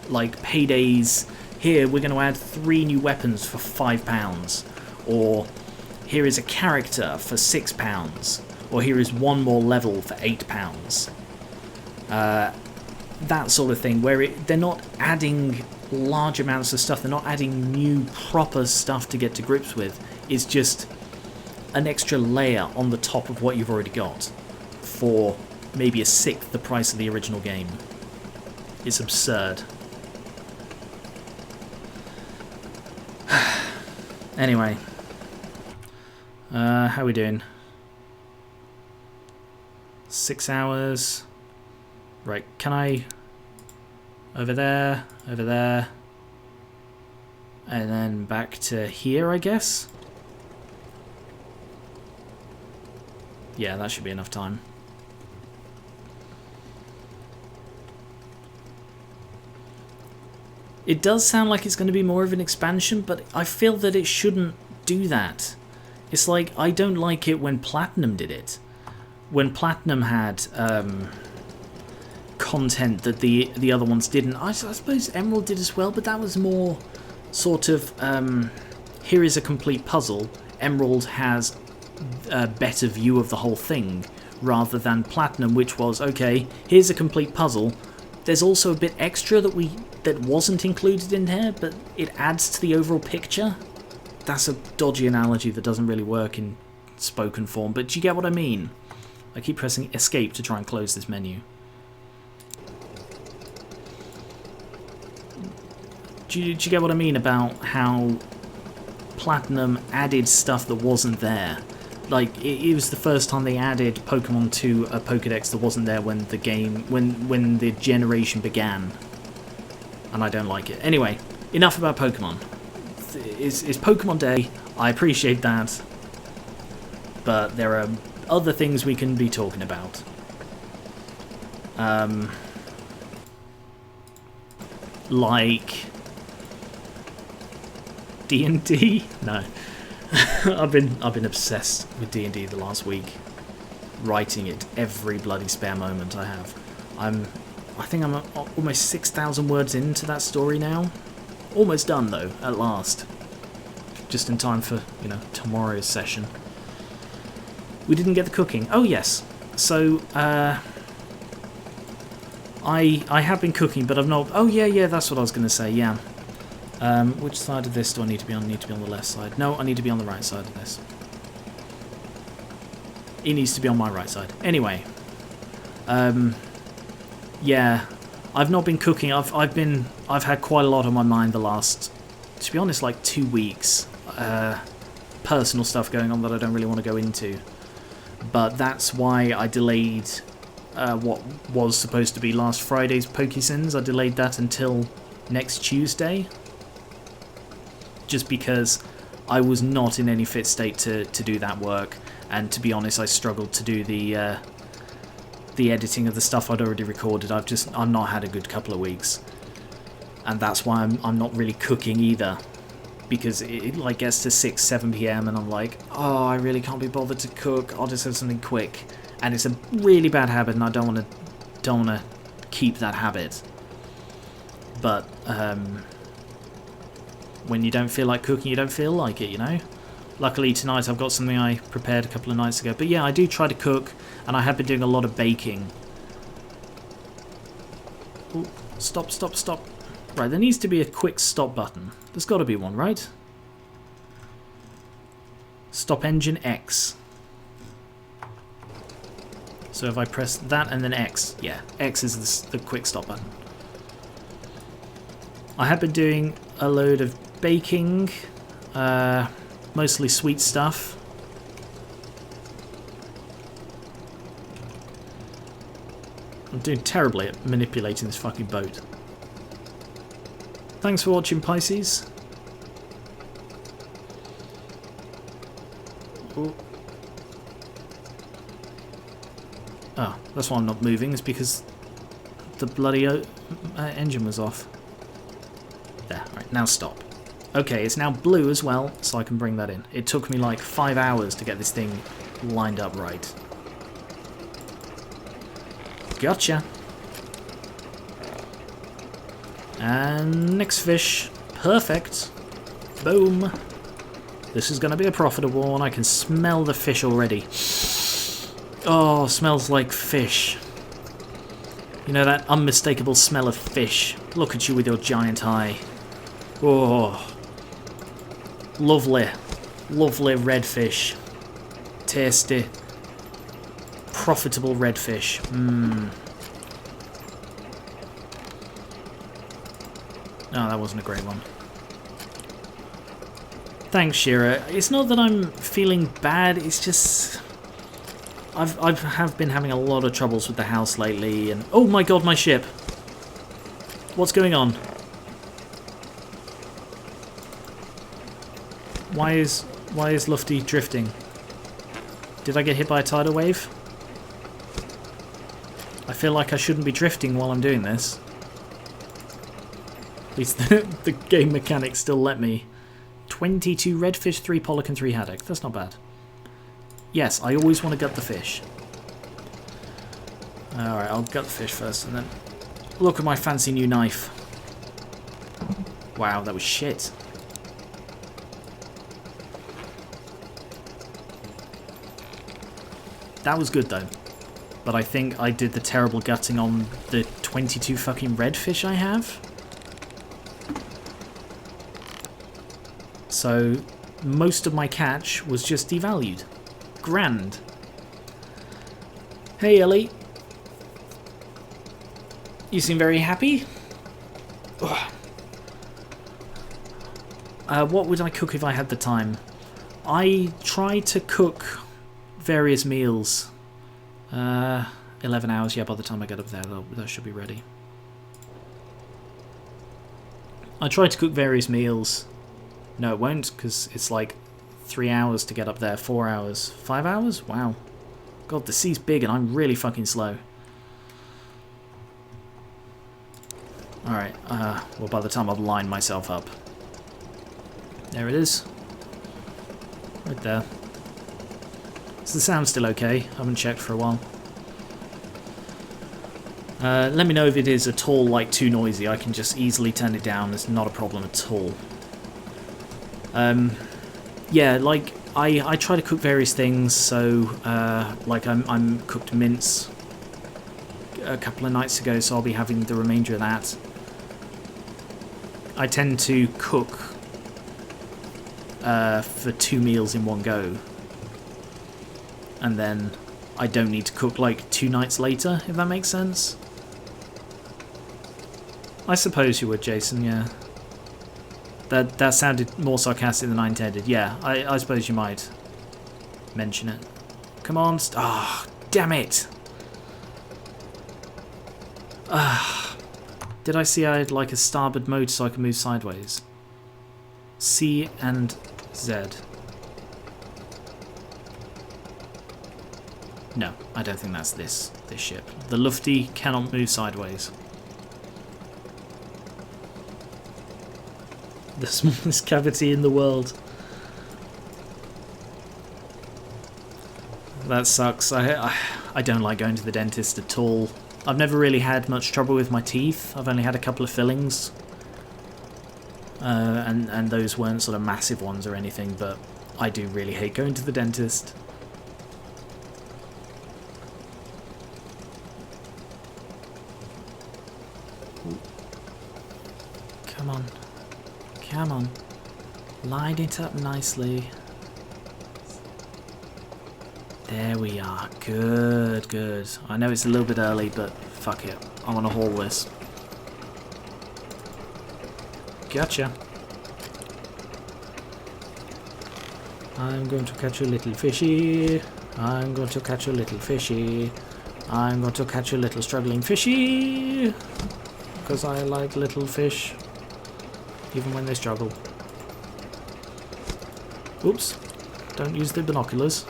like paydays. Here, we're going to add 3 new weapons for £5. Or here is a character for £6. Or here is 1 more level for £8. That sort of thing, where they're not adding large amounts of stuff, they're not adding new proper stuff to get to grips with. It's just an extra layer on the top of what you've already got for maybe a sixth the price of the original game. It's absurd. Anyway, how are we doing? 6 hours. Right, can I... over there, and then back to here, I guess? Yeah, that should be enough time. It does sound like it's going to be more of an expansion, but I feel that it shouldn't do that. It's like, I don't like it when Platinum did it. When Platinum had content that the other ones didn't. I suppose Emerald did as well, but that was more sort of, here is a complete puzzle. Emerald has a better view of the whole thing, rather than Platinum, which was, okay, here's a complete puzzle. There's also a bit extra that wasn't included in here, but it adds to the overall picture. That's a dodgy analogy that doesn't really work in spoken form, but do you get what I mean? I keep pressing escape to try and close this menu. Do you get what I mean about how Platinum added stuff that wasn't there? Like, it was the first time they added Pokemon to a Pokedex that wasn't there when the game, when the generation began. And I don't like it. Anyway, enough about Pokemon. It's Pokemon Day, I appreciate that. But there are other things we can be talking about. Like D&D? No. I've been obsessed with D&D the last week, writing it every bloody spare moment I have. I think I'm almost 6,000 words into that story now. Almost done though, at last. Just in time for, you know, tomorrow's session. We didn't get the cooking. Oh yes. So I have been cooking, but I've not. Oh yeah, that's what I was going to say. Yeah. Which side of this do I need to be on? I need to be on the left side. No, I need to be on the right side of this. It needs to be on my right side. Anyway. Yeah. I've not been cooking. I've had quite a lot on my mind the last, to be honest, like 2 weeks. Personal stuff going on that I don't really want to go into. But that's why I delayed what was supposed to be last Friday's PokéSins. I delayed that until next Tuesday. Just because I was not in any fit state to do that work, and to be honest, I struggled to do the editing of the stuff I'd already recorded. I've not had a good couple of weeks, and that's why I'm not really cooking either, because it like gets to 6-7 p.m. and I'm like, oh, I really can't be bothered to cook. I'll just have something quick, and it's a really bad habit, and I don't want to keep that habit. But when you don't feel like cooking, you don't feel like it, you know? Luckily tonight I've got something I prepared a couple of nights ago. But yeah, I do try to cook, and I have been doing a lot of baking. Ooh, stop. Right, there needs to be a quick stop button. There's got to be one, right? Stop engine X. So if I press that and then X, yeah, X is the quick stop button. I have been doing a load of baking, mostly sweet stuff. I'm doing terribly at manipulating this fucking boat. Thanks for watching, Pisces. Ooh. Oh, that's why I'm not moving, is because the bloody engine was off. There, right, now stop. Okay, it's now blue as well, so I can bring that in. It took me like 5 hours to get this thing lined up right. Gotcha. And next fish. Perfect. Boom. This is going to be a profitable one. I can smell the fish already. Oh, smells like fish. You know that unmistakable smell of fish. Look at you with your giant eye. Oh. Lovely. Lovely redfish. Tasty. Profitable redfish. Mmm. Oh, that wasn't a great one. Thanks, Shira. It's not that I'm feeling bad, it's just... I have been having a lot of troubles with the house lately, and... Oh my god, my ship! What's going on? Why is Lufty drifting? Did I get hit by a tidal wave? I feel like I shouldn't be drifting while I'm doing this. At least the game mechanics still let me. 22 redfish, 3 pollock and 3 haddock. That's not bad. Yes, I always want to gut the fish. Alright, I'll gut the fish first and then... Look at my fancy new knife. Wow, that was shit. That was good though. But I think I did the terrible gutting on the 22 fucking redfish I have. So, most of my catch was just devalued. Grand. Hey, Ellie. You seem very happy? What would I cook if I had the time? I tried to cook various meals. 11 hours, yeah, by the time I get up there, that should be ready. I tried to cook various meals. No, it won't, because it's like 3 hours to get up there, 4 hours, 5 hours? Wow. God, the sea's big and I'm really fucking slow. Alright, well, by the time I've lined myself up. There it is. Right there. Is the sound still okay? I haven't checked for a while. Let me know if it is at all, like, too noisy. I can just easily turn it down. It's not a problem at all. Yeah, like, I try to cook various things, so, like, I'm cooked mince a couple of nights ago, so I'll be having the remainder of that. I tend to cook for 2 meals in one go. And then I don't need to cook, like, 2 nights later, if that makes sense. I suppose you would, Jason, yeah. That sounded more sarcastic than I intended. Yeah, I suppose you might mention it. Come on. Ah, oh, damn it. Did I see I had like a starboard mode so I could move sideways? C and Z. No, I don't think that's this ship. The Lufty cannot move sideways. The smallest cavity in the world. That sucks. I don't like going to the dentist at all. I've never really had much trouble with my teeth. I've only had a couple of fillings. And those weren't sort of massive ones or anything, but I do really hate going to the dentist. Come on. Come on. Line it up nicely. There we are. Good, good. I know it's a little bit early, but fuck it. I want to haul this. Gotcha. I'm going to catch a little fishy. I'm going to catch a little fishy. I'm going to catch a little struggling fishy. Because I like little fish. Even when they struggle. Oops. Don't use the binoculars.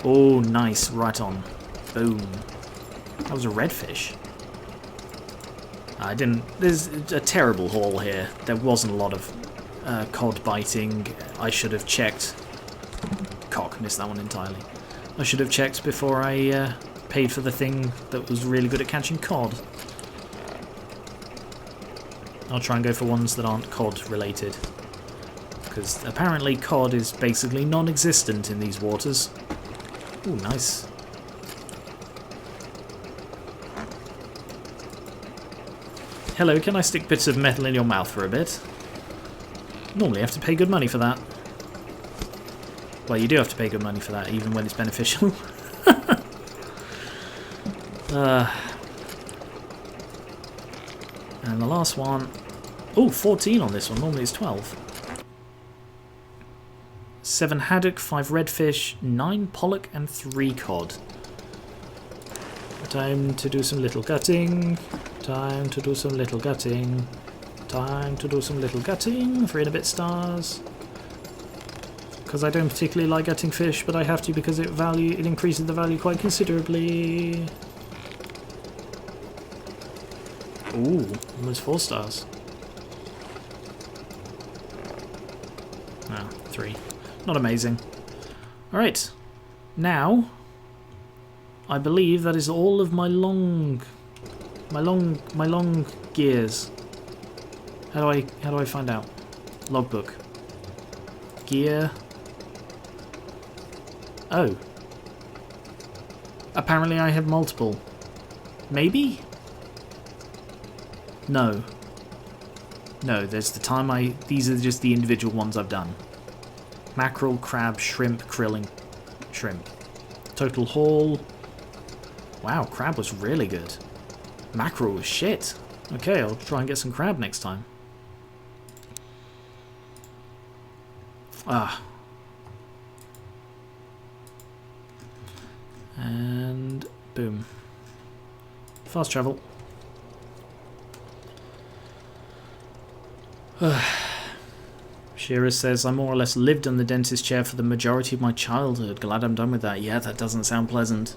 Oh, nice. Right on. Boom. That was a redfish. I didn't... There's a terrible haul here. There wasn't a lot of cod biting. I should have checked. Cock, missed that one entirely. I should have checked before I paid for the thing that was really good at catching cod. I'll try and go for ones that aren't cod related. Because apparently cod is basically non-existent in these waters. Ooh, nice. Hello, can I stick bits of metal in your mouth for a bit? Normally I have to pay good money for that. Well, you do have to pay good money for that, even when it's beneficial. And the last one... Oh, 14 on this one. Normally it's 12. 7 haddock, 5 redfish, 9 pollock, and 3 cod. Time to do some little gutting. Time to do some little gutting. Time to do some little gutting. 3 and a bit stars. Because I don't particularly like gutting fish, but I have to because it increases the value quite considerably. Ooh, almost 4 stars. Ah, 3. Not amazing. Alright. Now, I believe that is all of my long gears. How do I find out? Logbook. Gear. Oh. Apparently I have multiple. Maybe? No. No, there's the time these are just the individual ones I've done. Mackerel, crab, shrimp, krilling, shrimp. Total haul. Wow, crab was really good. Mackerel was shit. Okay, I'll try and get some crab next time. Ah. And boom. Fast travel. Shira says, I more or less lived on the dentist chair for the majority of my childhood. Glad I'm done with that. Yeah, that doesn't sound pleasant.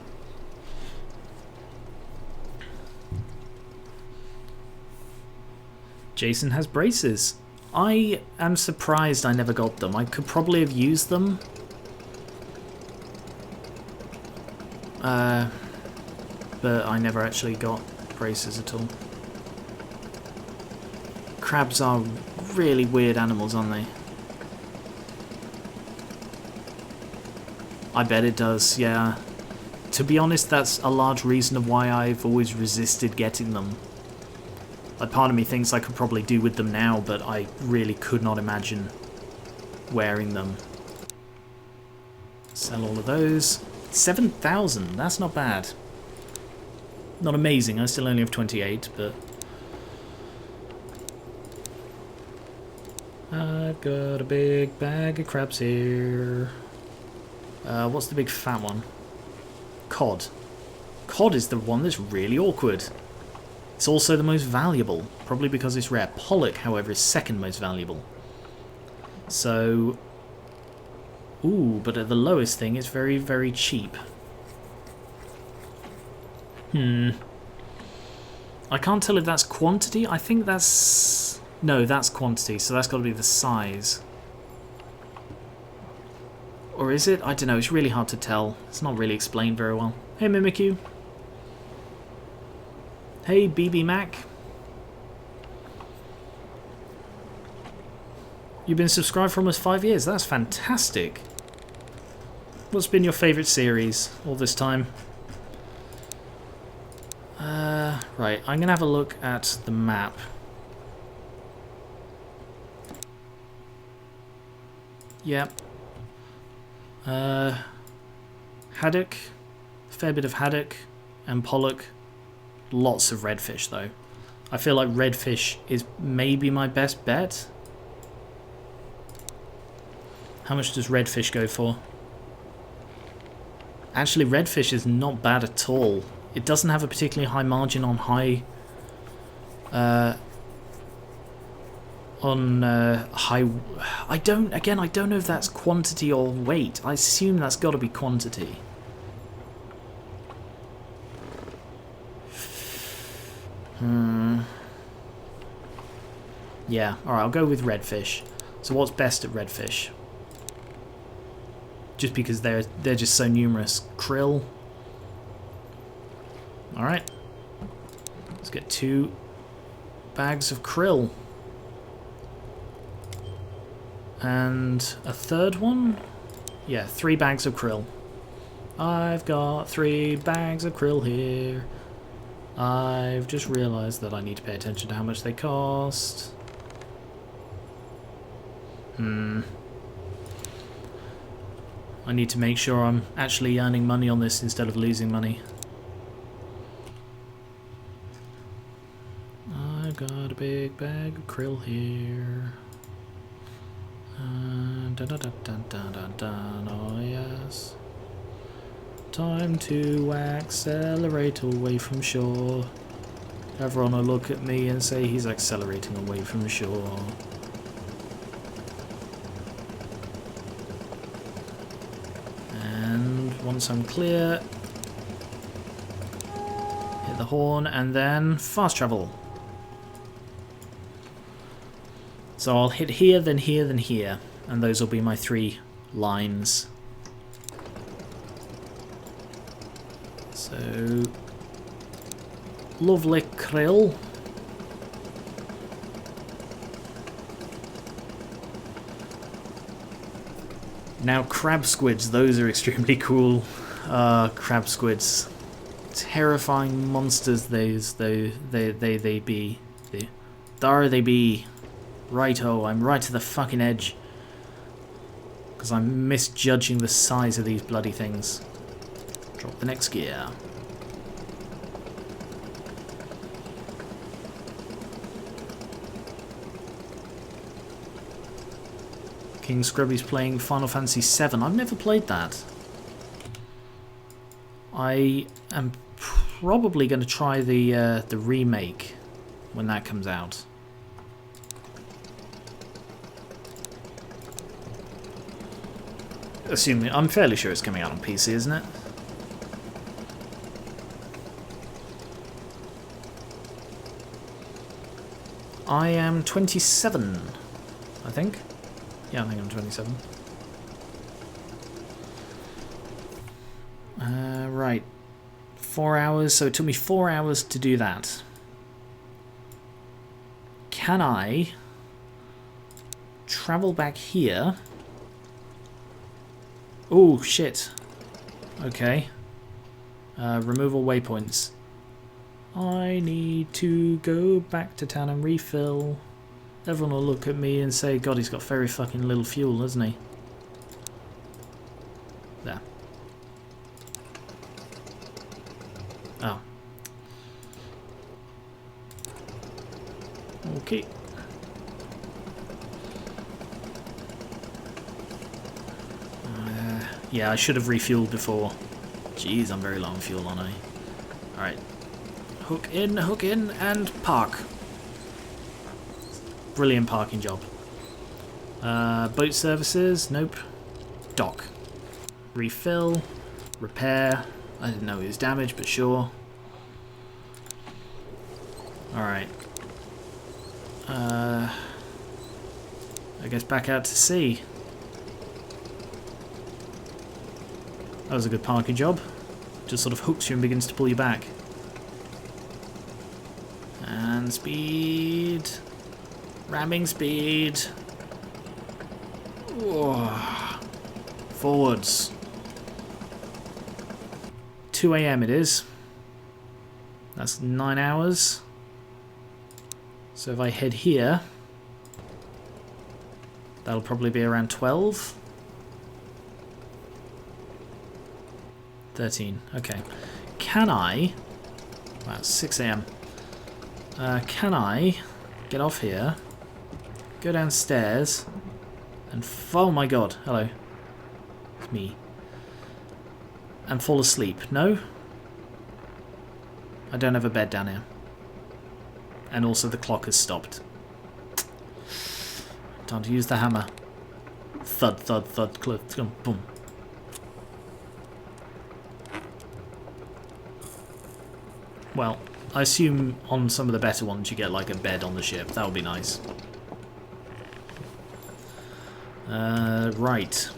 Jason has braces. I am surprised I never got them. I could probably have used them. But I never actually got braces at all. Crabs are really weird animals, aren't they? I bet it does, yeah. To be honest, that's a large reason of why I've always resisted getting them. Like, part of me thinks I could probably do with them now, but I really could not imagine wearing them. Sell all of those. 7,000, that's not bad. Not amazing, I still only have 28, but... I've got a big bag of crabs here. What's the big fat one? Cod. Cod is the one that's really awkward. It's also the most valuable, probably because it's rare. Pollock, however, is second most valuable. So... Ooh, but at the lowest thing, it's very, very cheap. I can't tell if that's quantity. I think that's... No, that's quantity, so that's got to be the size. Or is it? I don't know, it's really hard to tell. It's not really explained very well. Hey, Mimikyu. Hey, BB Mac. You've been subscribed for almost 5 years. That's fantastic. What's been your favourite series all this time? Right, I'm going to have a look at the map. Yep. Haddock. Fair bit of haddock and pollock. Lots of redfish, though. I feel like redfish is maybe my best bet. How much does redfish go for? Actually, redfish is not bad at all. It doesn't have a particularly high margin on high... I don't know if that's quantity or weight. I assume that's got to be quantity. Yeah, alright, I'll go with redfish. So what's best at redfish? Just because they're just so numerous. Krill. Alright. Let's get 2 bags of krill. And a third one? Yeah, 3 bags of krill. I've got 3 bags of krill here. I've just realised that I need to pay attention to how much they cost. I need to make sure I'm actually earning money on this instead of losing money. I've got a big bag of krill here. Dun, dun, dun, dun, dun, dun, dun, oh yes. Time to accelerate away from shore. Everyone will look at me and say he's accelerating away from shore. And once I'm clear, hit the horn and then fast travel. So I'll hit here, then here, then here, and those will be my 3 lines. So, lovely krill. Now crab squids, those are extremely cool. Crab squids, terrifying monsters. Those they be. There they be. Righto, I'm right to the fucking edge. Because I'm misjudging the size of these bloody things. Drop the next gear. King Scrubby's playing Final Fantasy VII. I've never played that. I am probably going to try the remake when that comes out. Assuming, I'm fairly sure it's coming out on PC, isn't it? I am 27, I think. Yeah, I think I'm 27. Right. 4 hours, so it took me 4 hours to do that. Can I travel back here? Oh, shit. Okay. Removal waypoints. I need to go back to town and refill. Everyone will look at me and say, God, he's got very fucking little fuel, hasn't he? There. Oh. Okay. Yeah, I should have refueled before. Jeez, I'm very low on fuel, aren't I? Alright. Hook in, and park. Brilliant parking job. Boat services? Nope. Dock. Refill. Repair. I didn't know it was damaged, but sure. Alright. I guess back out to sea. That was a good parking job. Just sort of hooks you and begins to pull you back. And speed. Ramming speed. Whoa. Forwards. 2 AM it is. That's 9 hours. So if I head here, that'll probably be around 12. 13. Okay. Can I... Wow, 6 AM. Can I get off here, go downstairs, and... Oh my god, hello. It's me. And fall asleep? No? I don't have a bed down here. And also the clock has stopped. Time to use the hammer. Thud, thud, thud, boom. Well, I assume on some of the better ones you get like a bed on the ship. That would be nice. Right.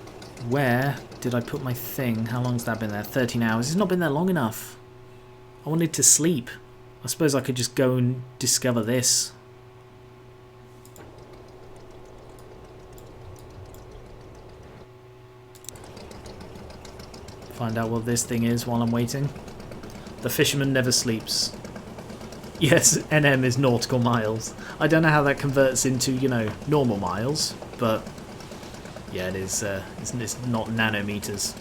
Where did I put my thing? How long's that been there? 13 hours. It's not been there long enough. I wanted to sleep. I suppose I could just go and discover this. Find out what this thing is while I'm waiting. The fisherman never sleeps. Yes, NM is nautical miles. I don't know how that converts into, you know, normal miles, but yeah, it is. It's not nanometers.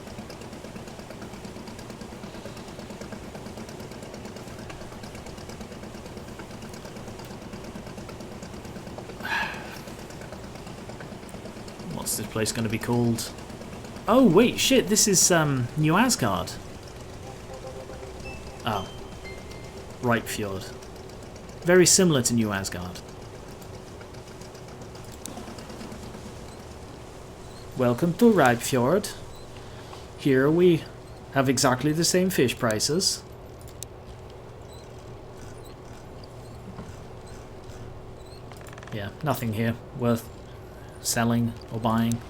What's this place going to be called? Oh wait, shit! This is New Asgard. Oh, Fjord. Very similar to New Asgard. Welcome to Fjord. Here we have exactly the same fish prices. Yeah, nothing here worth selling or buying.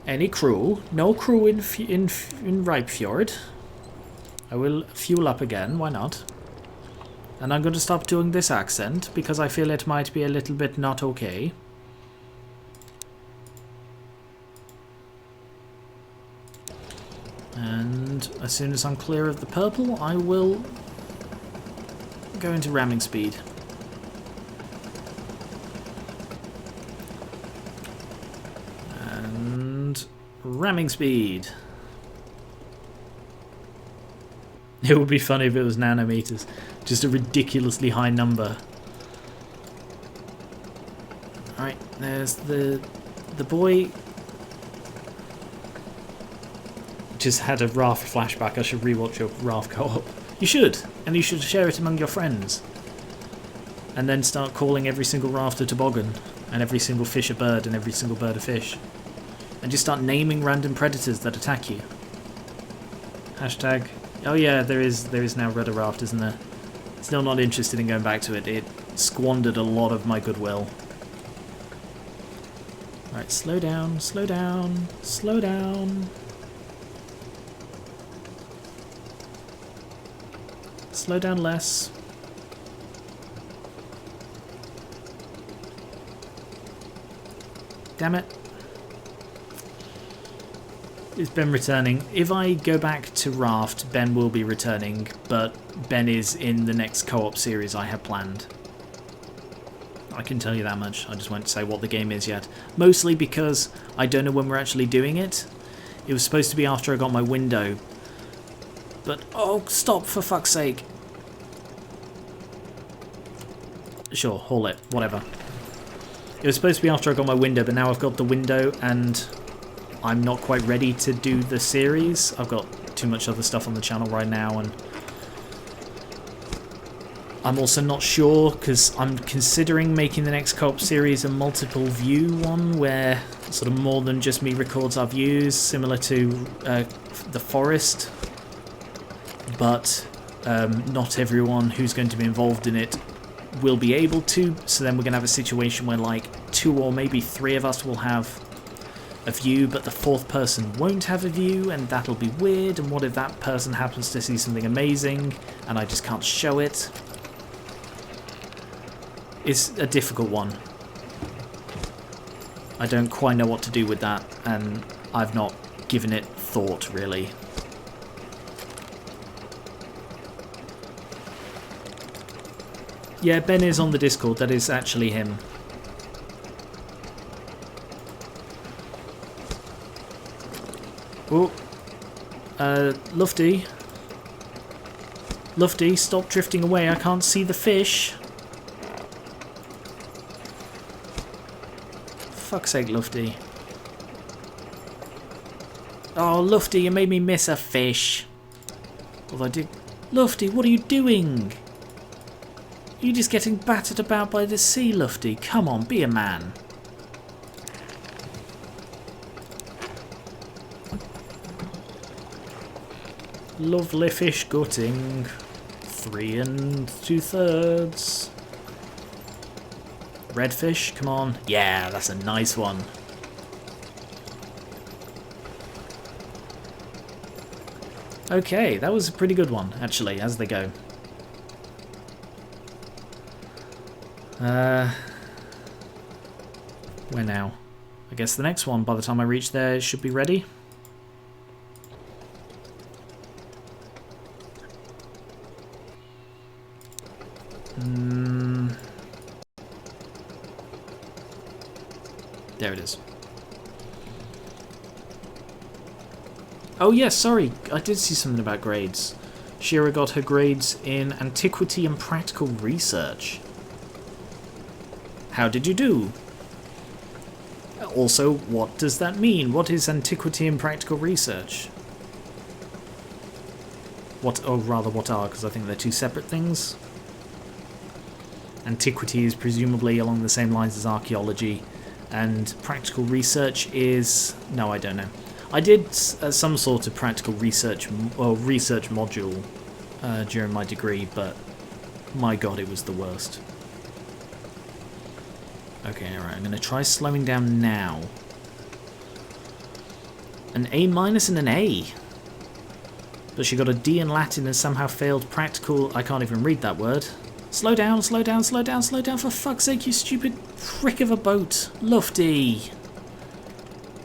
Any crew? No crew in Fjord. I will fuel up again, why not? And I'm going to stop doing this accent because I feel it might be a little bit not okay. And as soon as I'm clear of the purple, I will go into ramming speed. And ramming speed. It would be funny if it was nanometers. Just a ridiculously high number. Alright, there's the boy. Just had a raft flashback. I should rewatch your raft co-op. You should, and you should share it among your friends. And then start calling every single raft a toboggan, and every single fish a bird, and every single bird a fish. And just start naming random predators that attack you. Hashtag. Oh yeah, there is now Rudder Raft, isn't there? Still not interested in going back to it. It squandered a lot of my goodwill. Alright, slow down, slow down, slow down. Slow down less. Damn it. Is Ben returning? If I go back to Raft, Ben will be returning, but Ben is in the next co-op series I have planned. I can tell you that much. I just won't say what the game is yet. Mostly because I don't know when we're actually doing it. It was supposed to be after I got my window. But, oh, stop for fuck's sake. Sure, haul it. Whatever. It was supposed to be after I got my window, but now I've got the window and I'm not quite ready to do the series. I've got too much other stuff on the channel right now, and I'm also not sure because I'm considering making the next co-op series a multiple view one where sort of more than just me records our views, similar to The Forest, but not everyone who's going to be involved in it will be able to, so then we're going to have a situation where like 2 or maybe 3 of us will have a view, but the 4th person won't have a view, and that'll be weird. And what if that person happens to see something amazing and I just can't show it? It's a difficult one. I don't quite know what to do with that, and I've not given it thought really. Yeah, Ben is on the Discord. That is actually him. Oh, Lufty. Lufty, stop drifting away. I can't see the fish. Fuck's sake, Lufty. Oh, Lufty, you made me miss a fish. Although I did... Lufty, what are you doing? You're just getting battered about by the sea, Lufty. Come on, be a man. Lovely fish gutting. 3 2/3. redfish, come on. Yeah, that's a nice one. Okay, that was a pretty good one, actually, as they go. Where now? I guess the next one, by the time I reach there, it should be ready. There it is. Oh yes, sorry, I did see something about grades. Shira got her grades in Antiquity and Practical Research. How did you do? Also, what does that mean? What is Antiquity and Practical Research? What, or rather what are, because I think they're two separate things. Antiquity is presumably along the same lines as archaeology, and Practical Research is... no, I don't know. I did some sort of practical research or research module during my degree, but my god, it was the worst. Okay, alright, I'm going to try slowing down now. An A- and an A. But she got a D in Latin and somehow failed practical... I can't even read that word. Slow down, slow down, slow down, slow down, for fuck's sake, you stupid prick of a boat. Lufty.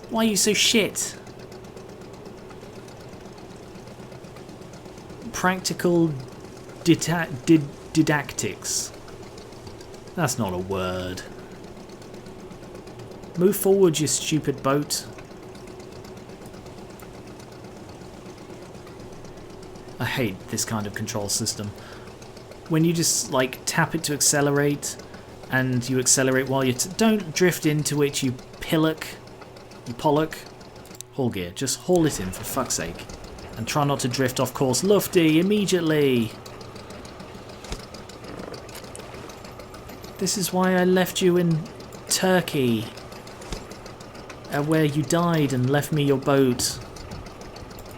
Why are you so shit? Practical didactics. That's not a word. Move forward, you stupid boat. I hate this kind of control system. When you just, like, tap it to accelerate, and you accelerate while you... don't drift into it, you pillock. You pollock. Haul gear. Just haul it in, for fuck's sake. And try not to drift off course. Lufty, immediately! This is why I left you in Turkey. Where you died and left me your boat.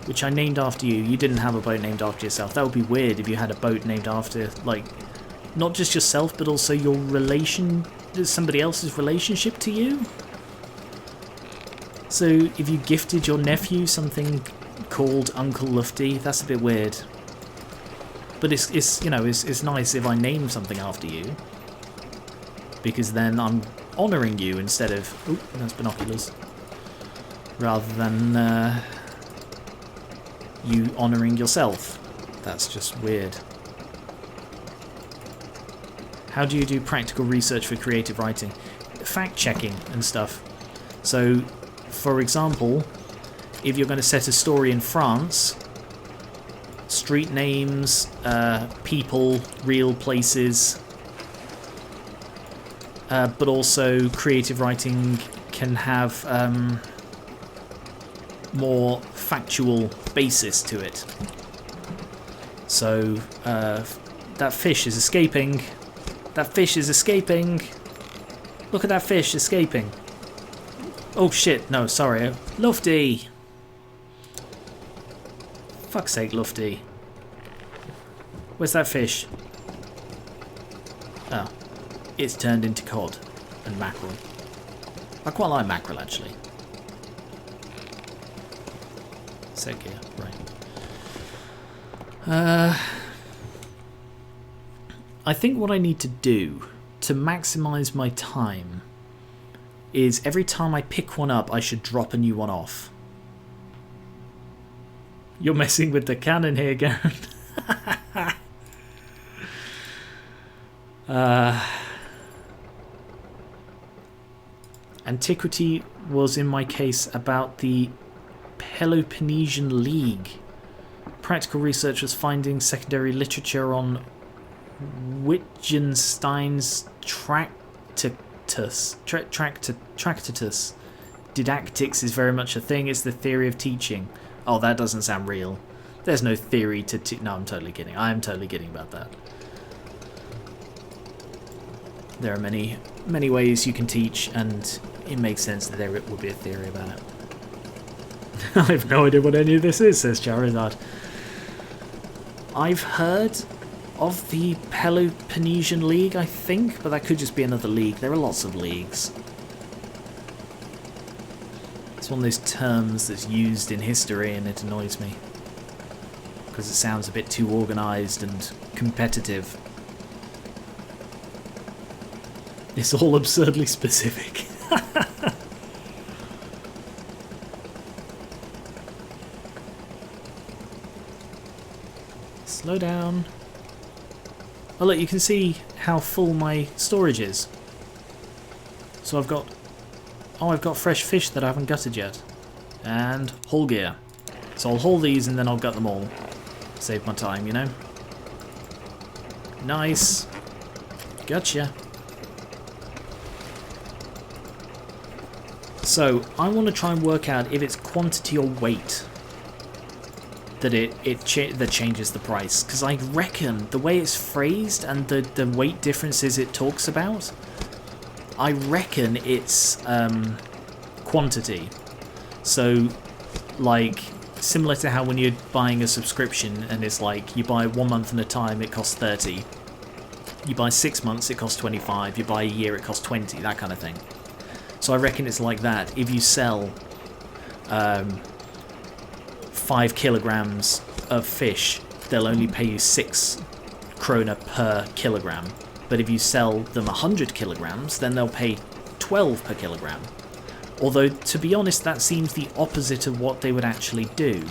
Which I named after you. You didn't have a boat named after yourself. That would be weird if you had a boat named after, like, not just yourself, but also your relation... somebody else's relationship to you? So, if you gifted your nephew something called Uncle Lufty, that's a bit weird. But it's you know, it's nice if I name something after you. Because then I'm honouring you instead of... oh, that's binoculars. Rather than you honouring yourself. That's just weird. How do you do practical research for creative writing? Fact-checking and stuff. So, for example, if you're going to set a story in France, street names, people, real places, but also creative writing can have more factual basis to it. So, that fish is escaping. That fish is escaping. Look at that fish escaping. Oh shit, no, sorry. Lufty! Fuck's sake, Lufty. Where's that fish? Oh. It's turned into cod and mackerel. I quite like mackerel, actually. Set gear, right. I think what I need to do to maximise my time is every time I pick one up, I should drop a new one off. You're messing with the cannon here, Garen. Antiquity was, in my case, about the Peloponnesian League. Practical research was finding secondary literature on Wittgenstein's Tractatus. Didactics is very much a thing. It's the theory of teaching. Oh, that doesn't sound real. There's no theory to no, I'm totally kidding. I am totally kidding about that. There are many ways you can teach, and it makes sense that there would be a theory about it. I have no idea what any of this is, says Charizard. I've heard of the Peloponnesian League, I think, but that could just be another league. There are lots of leagues. It's one of those terms that's used in history and it annoys me. Because it sounds a bit too organised and competitive. It's all absurdly specific. Slow down. Oh look, you can see how full my storage is. So I've got fresh fish that I haven't gutted yet. And haul gear. So I'll haul these and then I'll gut them all. Save my time, you know. Nice. Gotcha. So I want to try and work out if it's quantity or weight that changes the price, because I reckon the way it's phrased and the weight differences it talks about, I reckon it's quantity. So like similar to how when you're buying a subscription and it's like you buy 1 month at a time, it costs 30. You buy 6 months, it costs 25. You buy a year, it costs 20. That kind of thing. So I reckon it's like that. If you sell 5 kilograms of fish, they'll only pay you 6 krona per kilogram. But if you sell them 100 kilograms, then they'll pay 12 per kilogram. Although, to be honest, that seems the opposite of what they would actually do.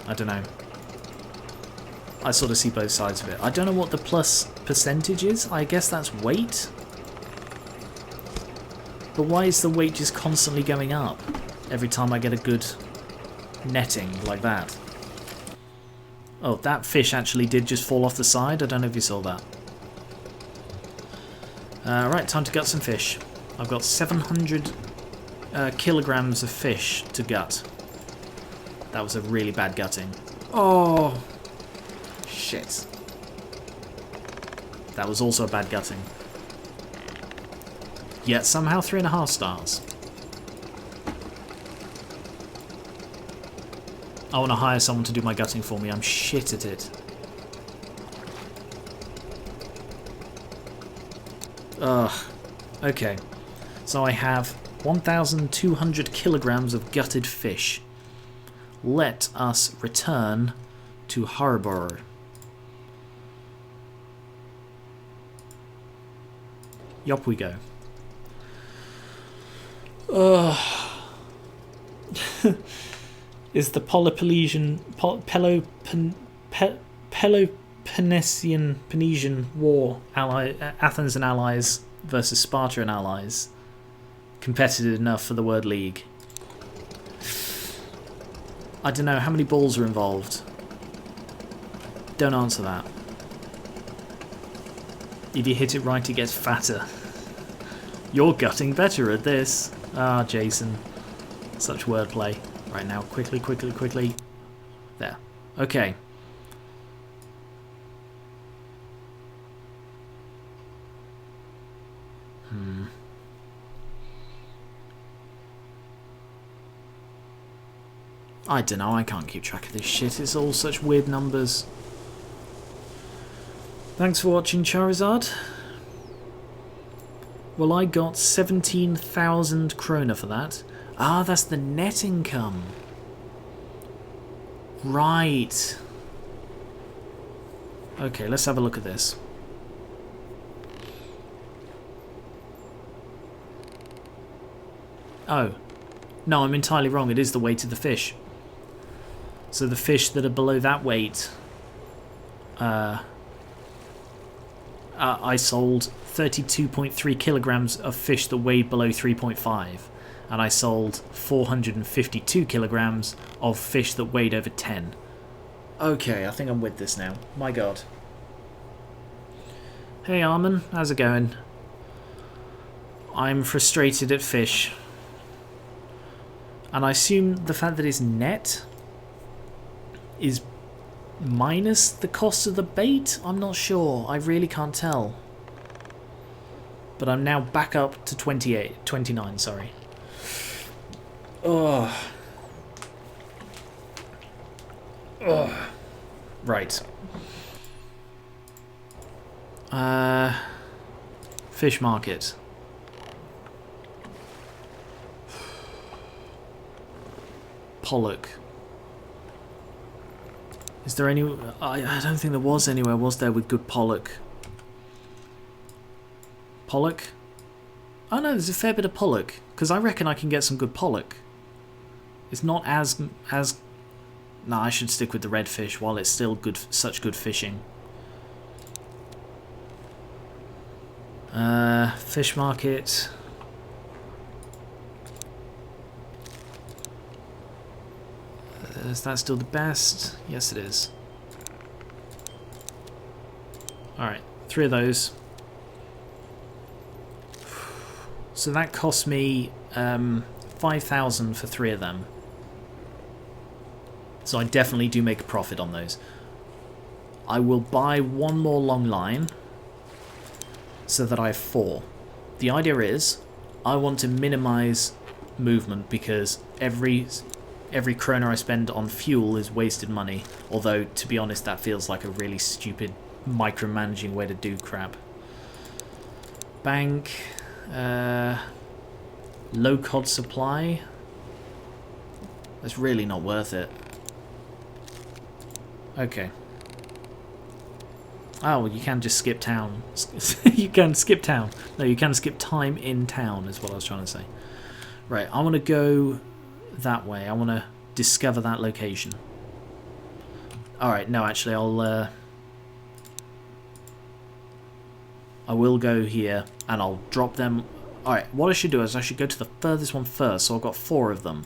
I don't know. I sort of see both sides of it. I don't know what the plus percentage is. I guess that's weight. But why is the weight just constantly going up every time I get a good netting like that? Oh, that fish actually did just fall off the side. I don't know if you saw that. Right, time to gut some fish. I've got 700 kilograms of fish to gut. That was a really bad gutting. Oh, shit. That was also a bad gutting. Yet somehow 3.5 stars. I want to hire someone to do my gutting for me. I'm shit at it. Ugh. Okay. So I have 1,200 kilograms of gutted fish. Let us return to harbour. Yup we go. Is the Peloponnesian War, Athens and allies versus Sparta and allies, competitive enough for the word league? I don't know, how many balls are involved? Don't answer that. If you hit it right, it gets fatter. You're gutting better at this. Ah, Jason. Such wordplay. Right now, quickly, quickly, quickly. There. Okay. I don't know, I can't keep track of this shit. It's all such weird numbers. Thanks for watching, Charizard. Well, I got 17,000 krona for that. Ah, that's the net income. Right. Okay, let's have a look at this. Oh. No, I'm entirely wrong. It is the weight of the fish. So the fish that are below that weight, I sold 32.3 kilograms of fish that weighed below 3.5, and I sold 452 kilograms of fish that weighed over 10. Okay, I think I'm with this now. My god. Hey Armin, how's it going? I'm frustrated at fish. And I assume the fact that it's net is minus the cost of the bait? I'm not sure. I really can't tell. But I'm now back up to 29, sorry. Oh. Oh. Right. Fish market. Pollock. Is there any... I don't think there was anywhere, was there, with good pollock? Pollock? Oh no, there's a fair bit of pollock, because I reckon I can get some good pollock. It's not as... No, I should stick with the redfish while it's still good, such good fishing. Fish market. Is that still the best? Yes, it is. Alright, 3 of those. So that cost me 5,000 for 3 of them. So I definitely do make a profit on those. I will buy 1 more long line so that I have 4. The idea is I want to minimize movement because every kroner I spend on fuel is wasted money. Although, to be honest, that feels like a really stupid micromanaging way to do crap. Bank. Low cod supply. That's really not worth it. Okay. Oh, you can just skip town. You can skip town. No, you can skip time in town is what I was trying to say. Right, I want to go that way. I want to discover that location. Alright, no, actually, I will go here, and I'll drop them... Alright, what I should do is I should go to the furthest one first, so I've got 4 of them.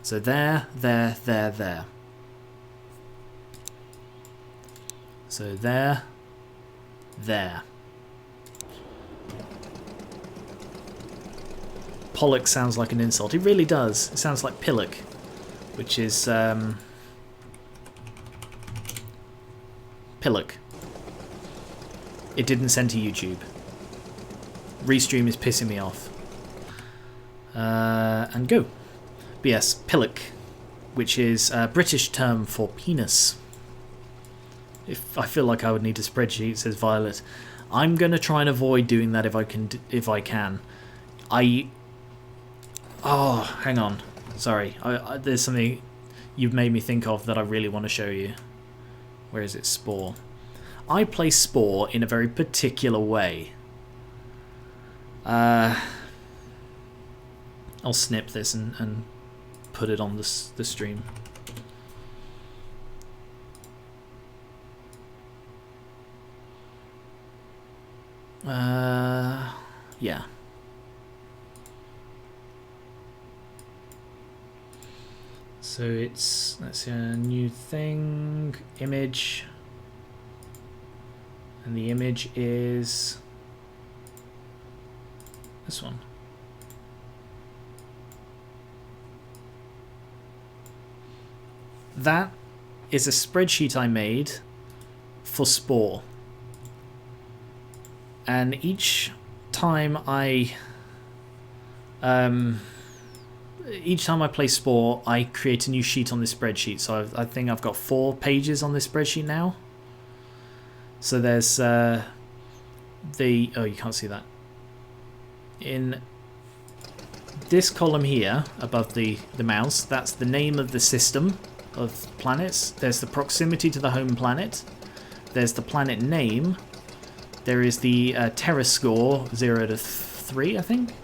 So there, there, there, there. So there, there. Pollock sounds like an insult. It really does. It sounds like pillock, which is pillock. It didn't send to YouTube. Restream is pissing me off. And go. But yes, pillock, which is a British term for penis. If I feel like I would need a spreadsheet, says Violet. I'm going to try and avoid doing that if I can. Oh, hang on. Sorry. There's something you've made me think of that I really want to show you. Where is it? Spore. I play Spore in a very particular way. I'll snip this and put it on the stream. Yeah. So it's, let's see, a new thing, image, and the image is this one. That is a spreadsheet I made for Spore. And each time I play Spore, I create a new sheet on this spreadsheet. So I think I've got 4 pages on this spreadsheet now. So there's oh, you can't see that. In this column here, above the mouse, that's the name of the system of planets. There's the proximity to the home planet. There's the planet name. There is the Terra score, 0 to 3, I think.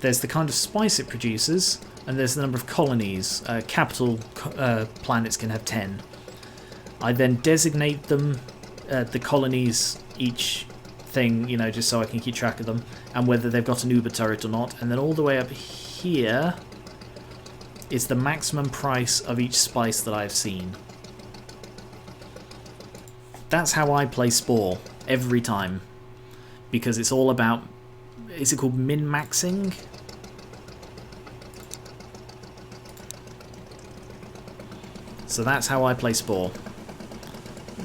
There's the kind of spice it produces, and there's the number of colonies. Capital planets can have 10. I then designate them, the colonies, each thing, you know, just so I can keep track of them, and whether they've got an Uber turret or not. And then all the way up here is the maximum price of each spice that I've seen. That's how I play Spore every time, because it's all about, is it called min-maxing? So that's how I play Spore.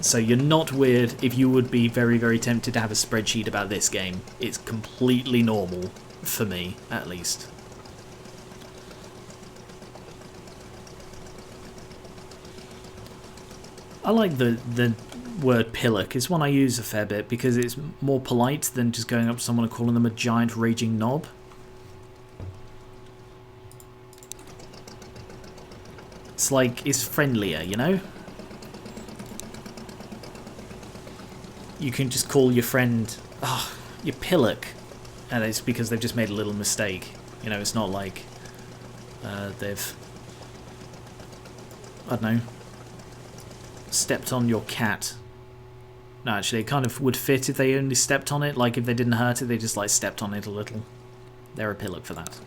So you're not weird if you would be very, very tempted to have a spreadsheet about this game. It's completely normal, for me, at least. I like the word pillock. It's one I use a fair bit because it's more polite than just going up to someone and calling them a giant raging knob. It's like, it's friendlier, you know? You can just call your friend, oh, your pillock, and it's because they've just made a little mistake. You know, it's not like they've, I don't know, stepped on your cat. No, actually, it kind of would fit if they only stepped on it. Like, if they didn't hurt it, they just, like, stepped on it a little. They're a pillock for that.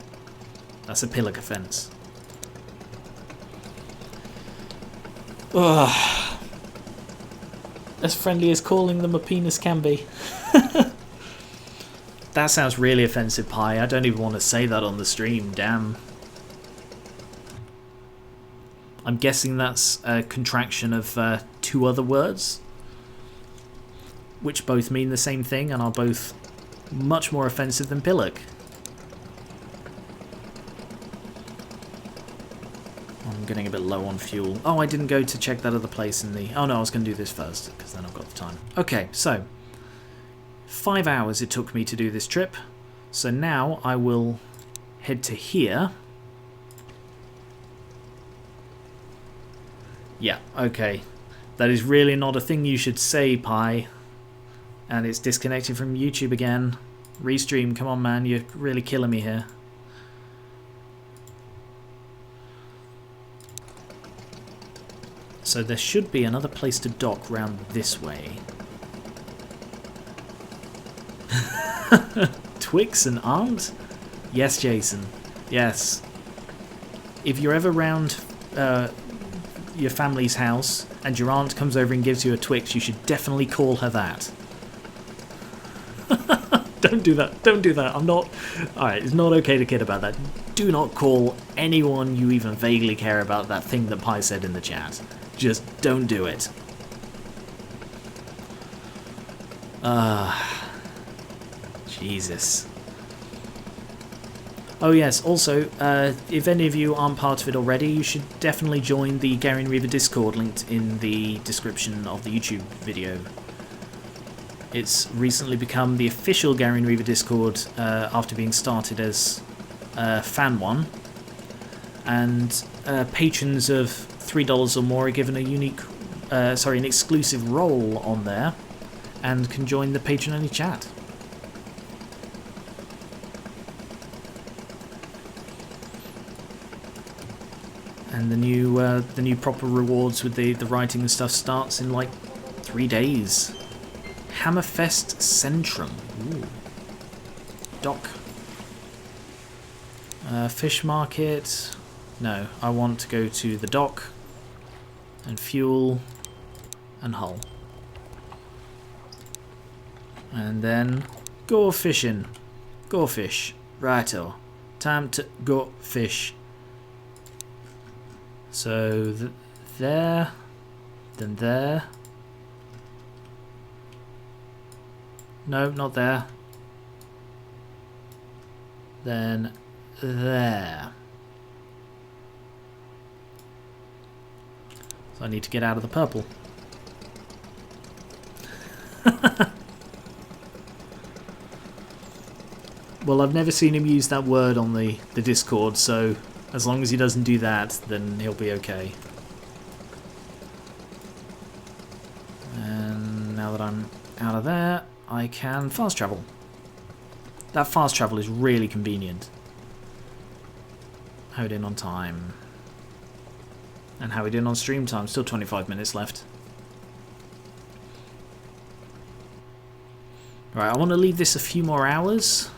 That's a pillock offence. Ugh. As friendly as calling them a penis can be. That sounds really offensive, Pi. I don't even want to say that on the stream, damn. I'm guessing that's a contraction of 2 other words, which both mean the same thing and are both much more offensive than pillock. I'm getting a bit low on fuel. Oh, I didn't go to check that other place in the... Oh no, I was going to do this first, because then I've got the time. Okay, so 5 hours it took me to do this trip. So now I will head to here. Yeah, okay. That is really not a thing you should say, Pi. And it's disconnected from YouTube again. Restream, come on man, you're really killing me here. So there should be another place to dock round this way. Twix and aunt? Yes, Jason. Yes. If you're ever round your family's house and your aunt comes over and gives you a Twix, you should definitely call her that. Don't do that. Don't do that. I'm not... Alright, it's not okay to kid about that. Do not call anyone you even vaguely care about that thing that Pi said in the chat. Just don't do it. Jesus. Oh yes, also, if any of you aren't part of it already, you should definitely join the Gar1onriva Discord linked in the description of the YouTube video. It's recently become the official Gar1onriva Discord after being started as Fan 1, and patrons of $3 or more are given a unique, an exclusive role on there, and can join the patron-only chat. And the new proper rewards with the writing and stuff starts in like 3 days. Hammerfest Centrum. Ooh. Dock. Fish market. No, I want to go to the dock and fuel and hull. And then go fishing. Go fish. Righto. Time to go fish. So there, then there. No, not there. Then there. So I need to get out of the purple. Well, I've never seen him use that word on the Discord, so as long as he doesn't do that, then he'll be okay. And now that I'm out of there, I can fast travel. That fast travel is really convenient. How we doing on time? And how we doing on stream time? Still 25 minutes left. Right, I want to leave this a few more hours.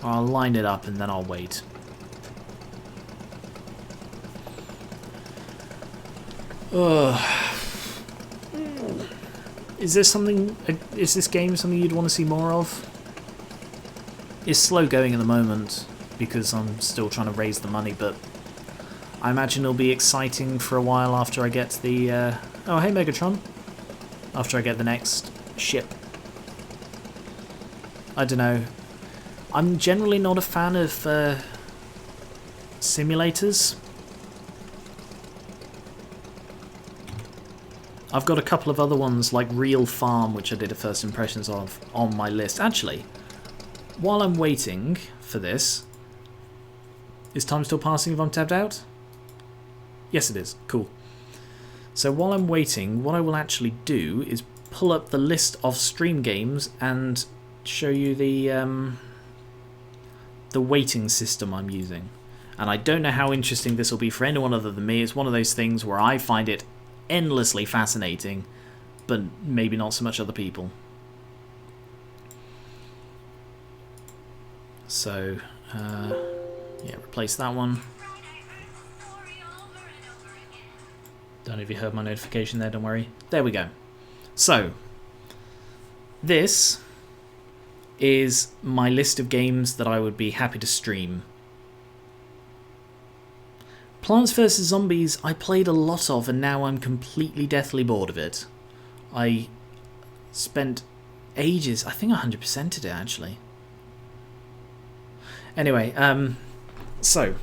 I'll line it up and then I'll wait. Is this game something you'd want to see more of? It's slow going at the moment because I'm still trying to raise the money, but I imagine it'll be exciting for a while after I get the... Oh, hey Megatron. After I get the next ship. I don't know. I'm generally not a fan of simulators. I've got a couple of other ones like Real Farm, which I did a first impressions of, on my list. Actually, while I'm waiting for this, is time still passing if I'm tabbed out? Yes, it is. Cool. So while I'm waiting, what I will actually do is pull up the list of stream games and show you the waiting system I'm using. And I don't know how interesting this will be for anyone other than me. It's one of those things where I find it endlessly fascinating, but maybe not so much other people. So, yeah, replace that one. Don't know if you heard my notification there, don't worry. There we go. So, this is my list of games that I would be happy to stream. Plants vs. Zombies I played a lot of, and now I'm completely deathly bored of it. I spent ages, I think 100%ed it actually. Anyway, so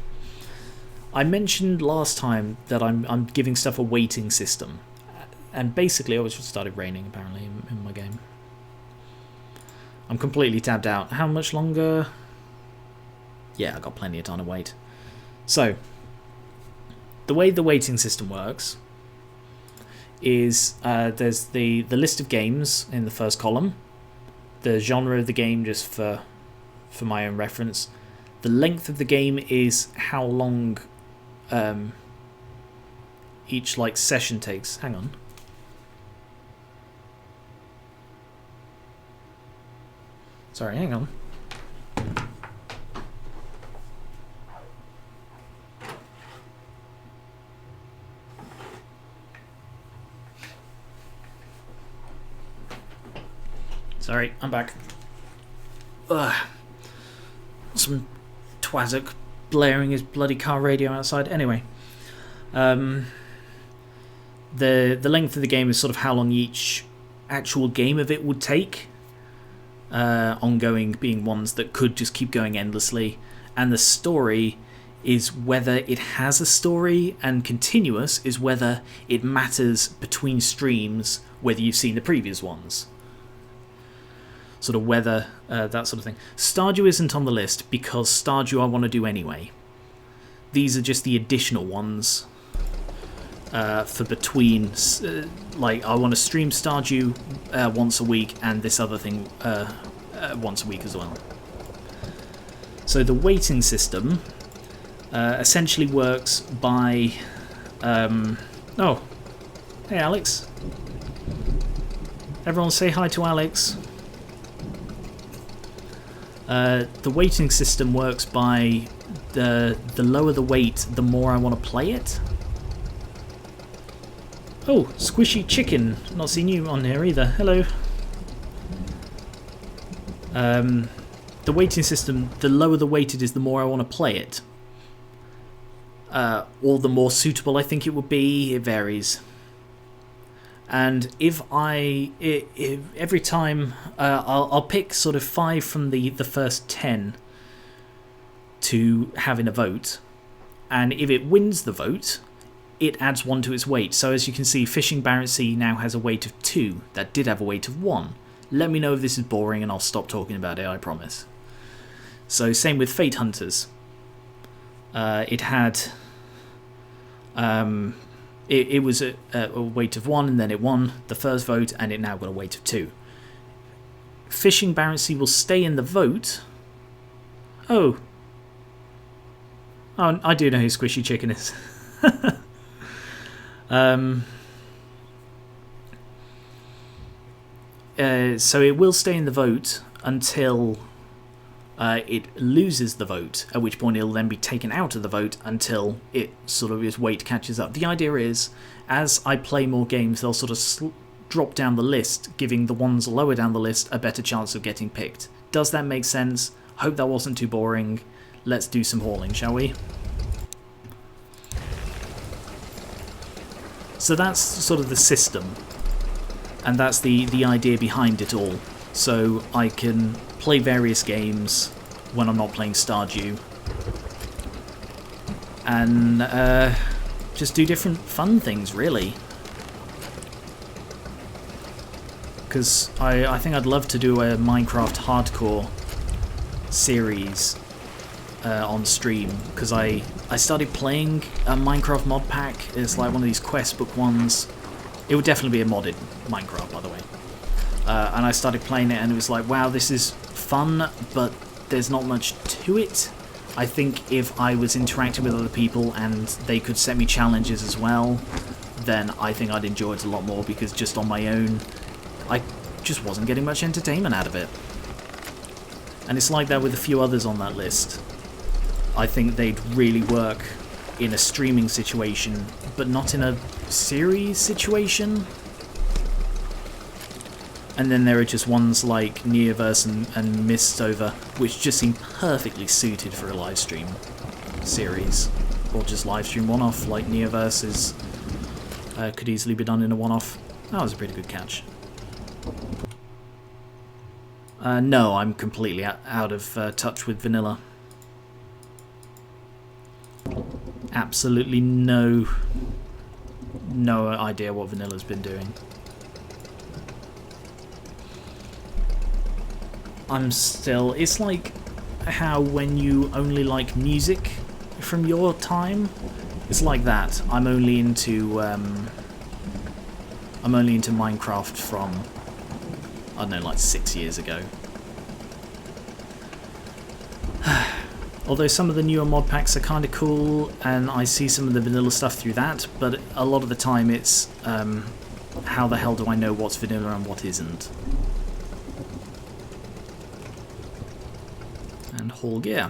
I mentioned last time that I'm giving stuff a weighting system, and basically it just started raining apparently in my game. I'm completely tabbed out. How much longer? Yeah, I got plenty of time to wait. So, the way the weighting system works is there's the list of games in the first column, the genre of the game just for my own reference. The length of the game is how long each like session takes. Hang on. Sorry, hang on. Sorry, I'm back. Ugh. Some twazzock blaring his bloody car radio outside. Anyway, the length of the game is sort of how long each actual game of it would take. Ongoing being ones that could just keep going endlessly, and the story is whether it has a story, and continuous is whether it matters between streams, whether you've seen the previous ones. Sort of whether, that sort of thing. Stardew isn't on the list because Stardew I want to do anyway. These are just the additional ones for between, like I want to stream Stardew once a week and this other thing once a week as well. So the weighting system essentially works by... oh, hey Alex. Everyone say hi to Alex. The weighting system works by the lower the weight, the more I want to play it. Oh, Squishy Chicken. Not seen you on here either. Hello. The weighting system, the lower the weight it is, the more I want to play it. Or the more suitable I think it would be. It varies. And if every time I'll pick sort of 5 from the first 10 to have in a vote, and if it wins the vote, it adds 1 to its weight. So as you can see, Fishing Barents Sea now has a weight of 2. That did have a weight of 1. Let me know if this is boring and I'll stop talking about it, I promise. So same with Fate Hunters. It had... It was a weight of 1 and then it won the first vote and it now got a weight of 2. Fishing Barents Sea will stay in the vote. Oh, I do know who Squishy Chicken is. So it will stay in the vote until it loses the vote, at which point it'll then be taken out of the vote until it sort of its weight catches up. The idea is, as I play more games, they'll sort of drop down the list, giving the ones lower down the list a better chance of getting picked. Does that make sense? Hope that wasn't too boring. Let's do some hauling, shall we? So that's sort of the system, and that's the idea behind it all. So I can play various games when I'm not playing Stardew, and just do different fun things, really. because I think I'd love to do a Minecraft hardcore series on stream, because I started playing a Minecraft mod pack. It's like one of these quest book ones. It would definitely be a modded Minecraft, by the way. And I started playing it and it was like, wow, this is fun, but there's not much to it. I think if I was interacting with other people and they could set me challenges as well, then I think I'd enjoy it a lot more, because just on my own, I just wasn't getting much entertainment out of it. And it's like that with a few others on that list. I think they'd really work in a streaming situation, but not in a series situation. And then there are just ones like Neoverse and Mistover, which just seem perfectly suited for a live stream series. Or just live stream one-off, like Neoverse could easily be done in a one-off. That was a pretty good catch. No, I'm completely out of touch with vanilla. Absolutely no idea what vanilla's been doing. I'm still... It's like how when you only like music from your time, it's like that. I'm only into Minecraft from, I don't know, like 6 years ago. Although some of the newer mod packs are kind of cool, and I see some of the vanilla stuff through that, but a lot of the time it's how the hell do I know what's vanilla and what isn't? And haul gear.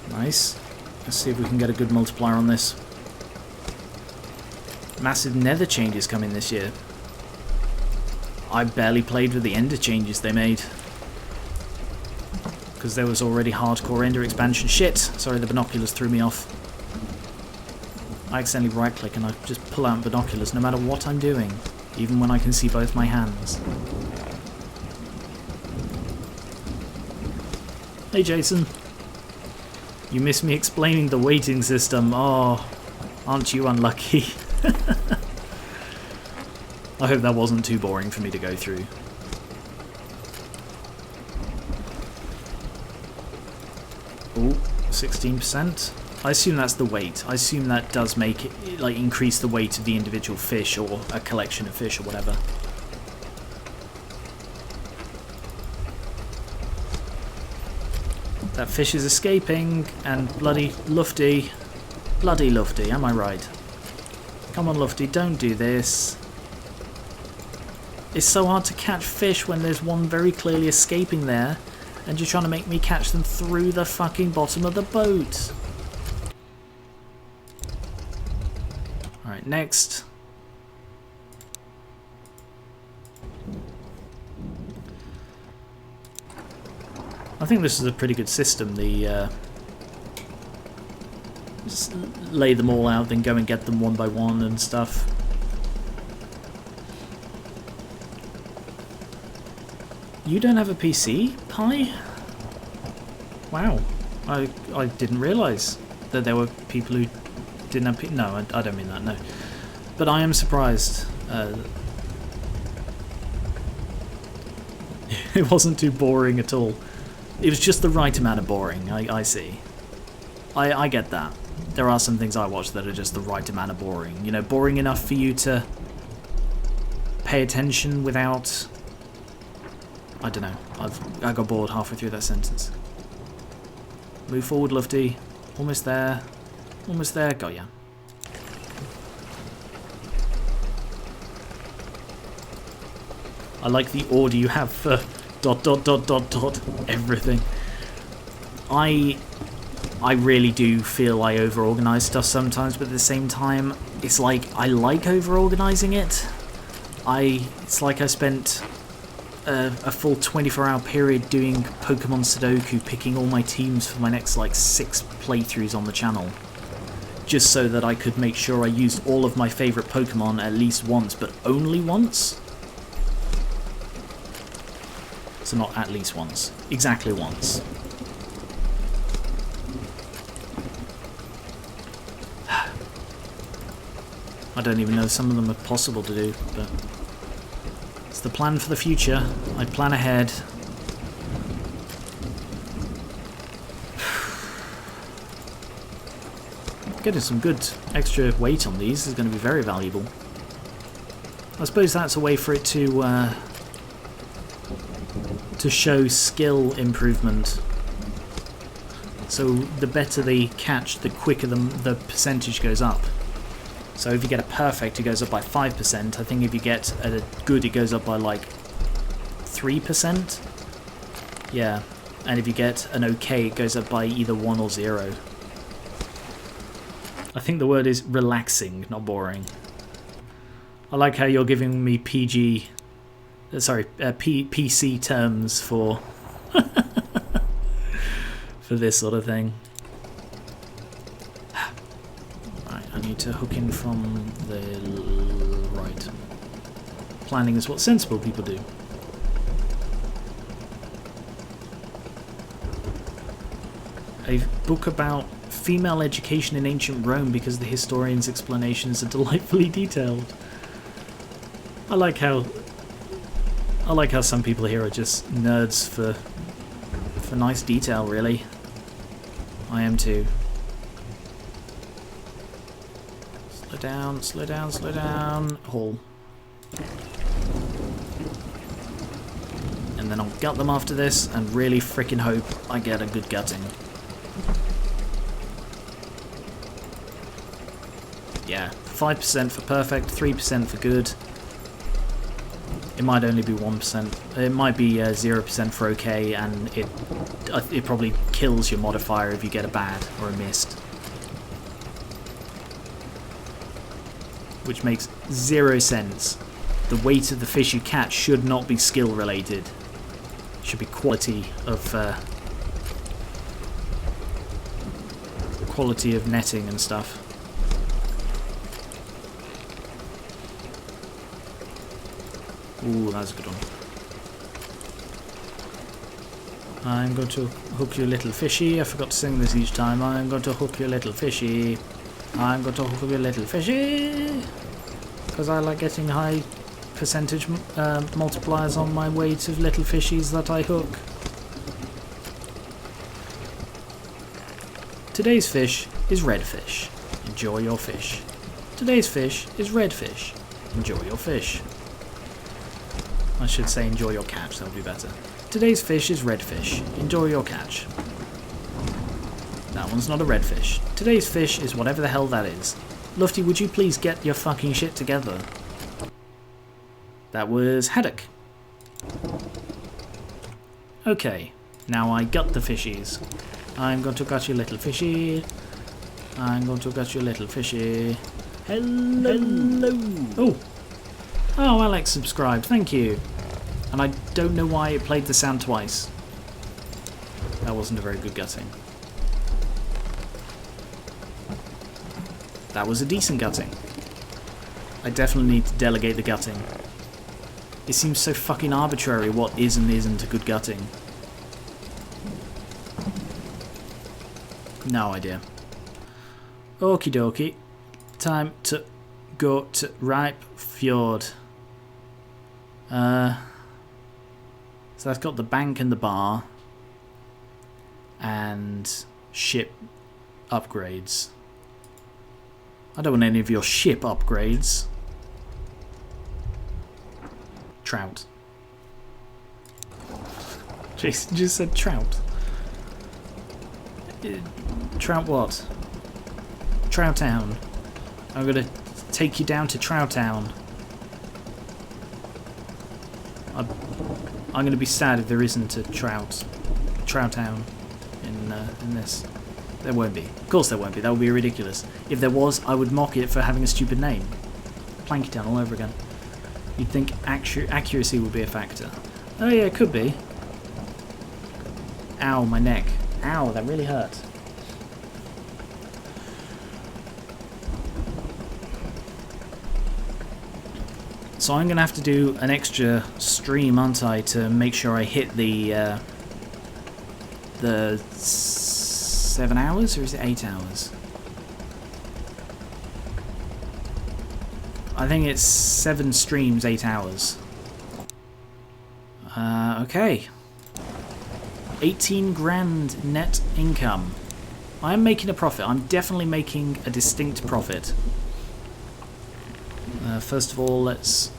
Nice. Let's see if we can get a good multiplier on this. Massive nether changes coming this year. I barely played with the ender changes they made, because there was already hardcore ender expansion. Shit! Sorry, the binoculars threw me off. I accidentally right click and I just pull out binoculars no matter what I'm doing, even when I can see both my hands. Hey Jason. You missed me explaining the weighting system. Oh, aren't you unlucky? I hope that wasn't too boring for me to go through. Oh, 16%. I assume that's the weight. I assume that does make it, like, increase the weight of the individual fish or a collection of fish or whatever. That fish is escaping, and bloody Lufty. Bloody Lufty, am I right? Come on, Lufty, don't do this. It's so hard to catch fish when there's one very clearly escaping there, and you're trying to make me catch them through the fucking bottom of the boat. Alright, next. I think this is a pretty good system, the just lay them all out, then go and get them one by one and stuff. You don't have a PC, Pi? Wow, I didn't realise that there were people who didn't have PC. No, I don't mean that, no. But I am surprised. It wasn't too boring at all. It was just the right amount of boring, I see. I get that. There are some things I watch that are just the right amount of boring. You know, boring enough for you to pay attention without... I don't know. I got bored halfway through that sentence. Move forward, Lufty. Almost there. Almost there. Got ya. I like the order you have for ... everything. I really do feel I over-organise stuff sometimes, but at the same time, it's like I like over-organising it. It's like I spent a full 24-hour period doing Pokemon Sudoku, picking all my teams for my next like 6 playthroughs on the channel, just so that I could make sure I used all of my favourite Pokemon at least once, but only once. So not at least once, exactly once. I don't even know if some of them are possible to do, but it's the plan for the future. I plan ahead. Getting some good extra weight on these is going to be very valuable. I suppose that's a way for it to show skill improvement. So the better they catch, the quicker the percentage goes up. So if you get a perfect, it goes up by 5%. I think if you get a good, it goes up by like 3%. Yeah, and if you get an okay, it goes up by either 1 or 0. I think the word is relaxing, not boring. I like how you're giving me PC terms for for this sort of thing. Right, I need to hook in from the right. Planning is what sensible people do. A book about female education in ancient Rome because the historian's explanations are delightfully detailed. I like how some people here are just nerds for nice detail, really. I am too. Slow down, slow down, slow down. Haul. And then I'll gut them after this and really frickin' hope I get a good gutting. Yeah, 5% for perfect, 3% for good. It might only be 1%. It might be 0% for okay, and it probably kills your modifier if you get a bad or a missed. Which makes 0 sense. The weight of the fish you catch should not be skill related. It should be quality of netting and stuff. Ooh, that's a good one. I'm going to hook you, little fishy. I forgot to sing this each time. I'm going to hook you, little fishy. I'm going to hook you, little fishy. Because I like getting high percentage multipliers on my weight of little fishies that I hook. Today's fish is redfish. Enjoy your fish. Today's fish is redfish. Enjoy your fish. I should say enjoy your catch, that would be better. Today's fish is redfish. Enjoy your catch. That one's not a redfish. Today's fish is whatever the hell that is. Lufty, would you please get your fucking shit together? That was haddock. Okay, now I gut the fishies. I'm going to gut you, little fishy. I'm going to gut you, little fishy. Hello. Oh. Oh, Alex subscribed, thank you. And I don't know why it played the sound twice. That wasn't a very good gutting. That was a decent gutting. I definitely need to delegate the gutting. It seems so fucking arbitrary what is and isn't a good gutting. No idea. Okie dokie. Time to go to Ripe Fjord. So that's got the bank and the bar. And ship upgrades. I don't want any of your ship upgrades. Trout. Jason just said trout. Trout what? Trout Town. I'm gonna take you down to Trout Town. I'm gonna be sad if there isn't a Trout Town in this. There won't be. Of course there won't be. That would be ridiculous. If there was, I would mock it for having a stupid name. Planky Town all over again. You'd think accuracy would be a factor. Oh yeah, it could be. Ow, my neck. Ow, that really hurt. So I'm going to have to do an extra stream, aren't I, to make sure I hit the 7 hours, or is it 8 hours? I think it's 7 streams, 8 hours. Okay. 18 grand net income. I am making a profit. I'm definitely making a distinct profit. First of all, let's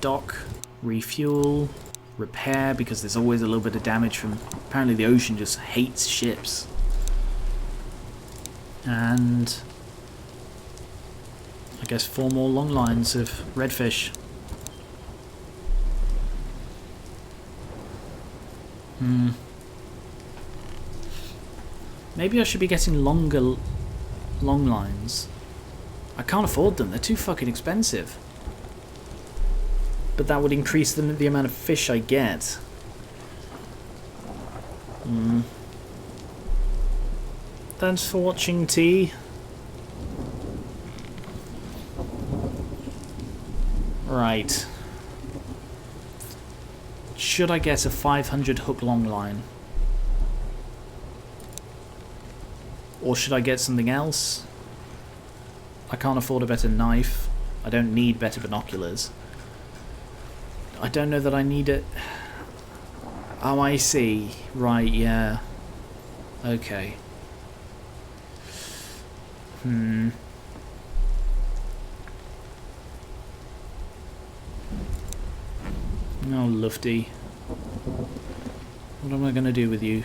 dock, refuel, repair, because there's always a little bit of damage from... Apparently the ocean just hates ships. And I guess 4 more long lines of redfish. Maybe I should be getting longer long lines. I can't afford them. They're too fucking expensive. But that would increase the amount of fish I get. Thanks for watching, T. Right. Should I get a 500 hook long line? Or should I get something else? I can't afford a better knife. I don't need better binoculars. I don't know that I need it. Oh, I see. Right, yeah. Okay. Oh, Lufty. What am I going to do with you?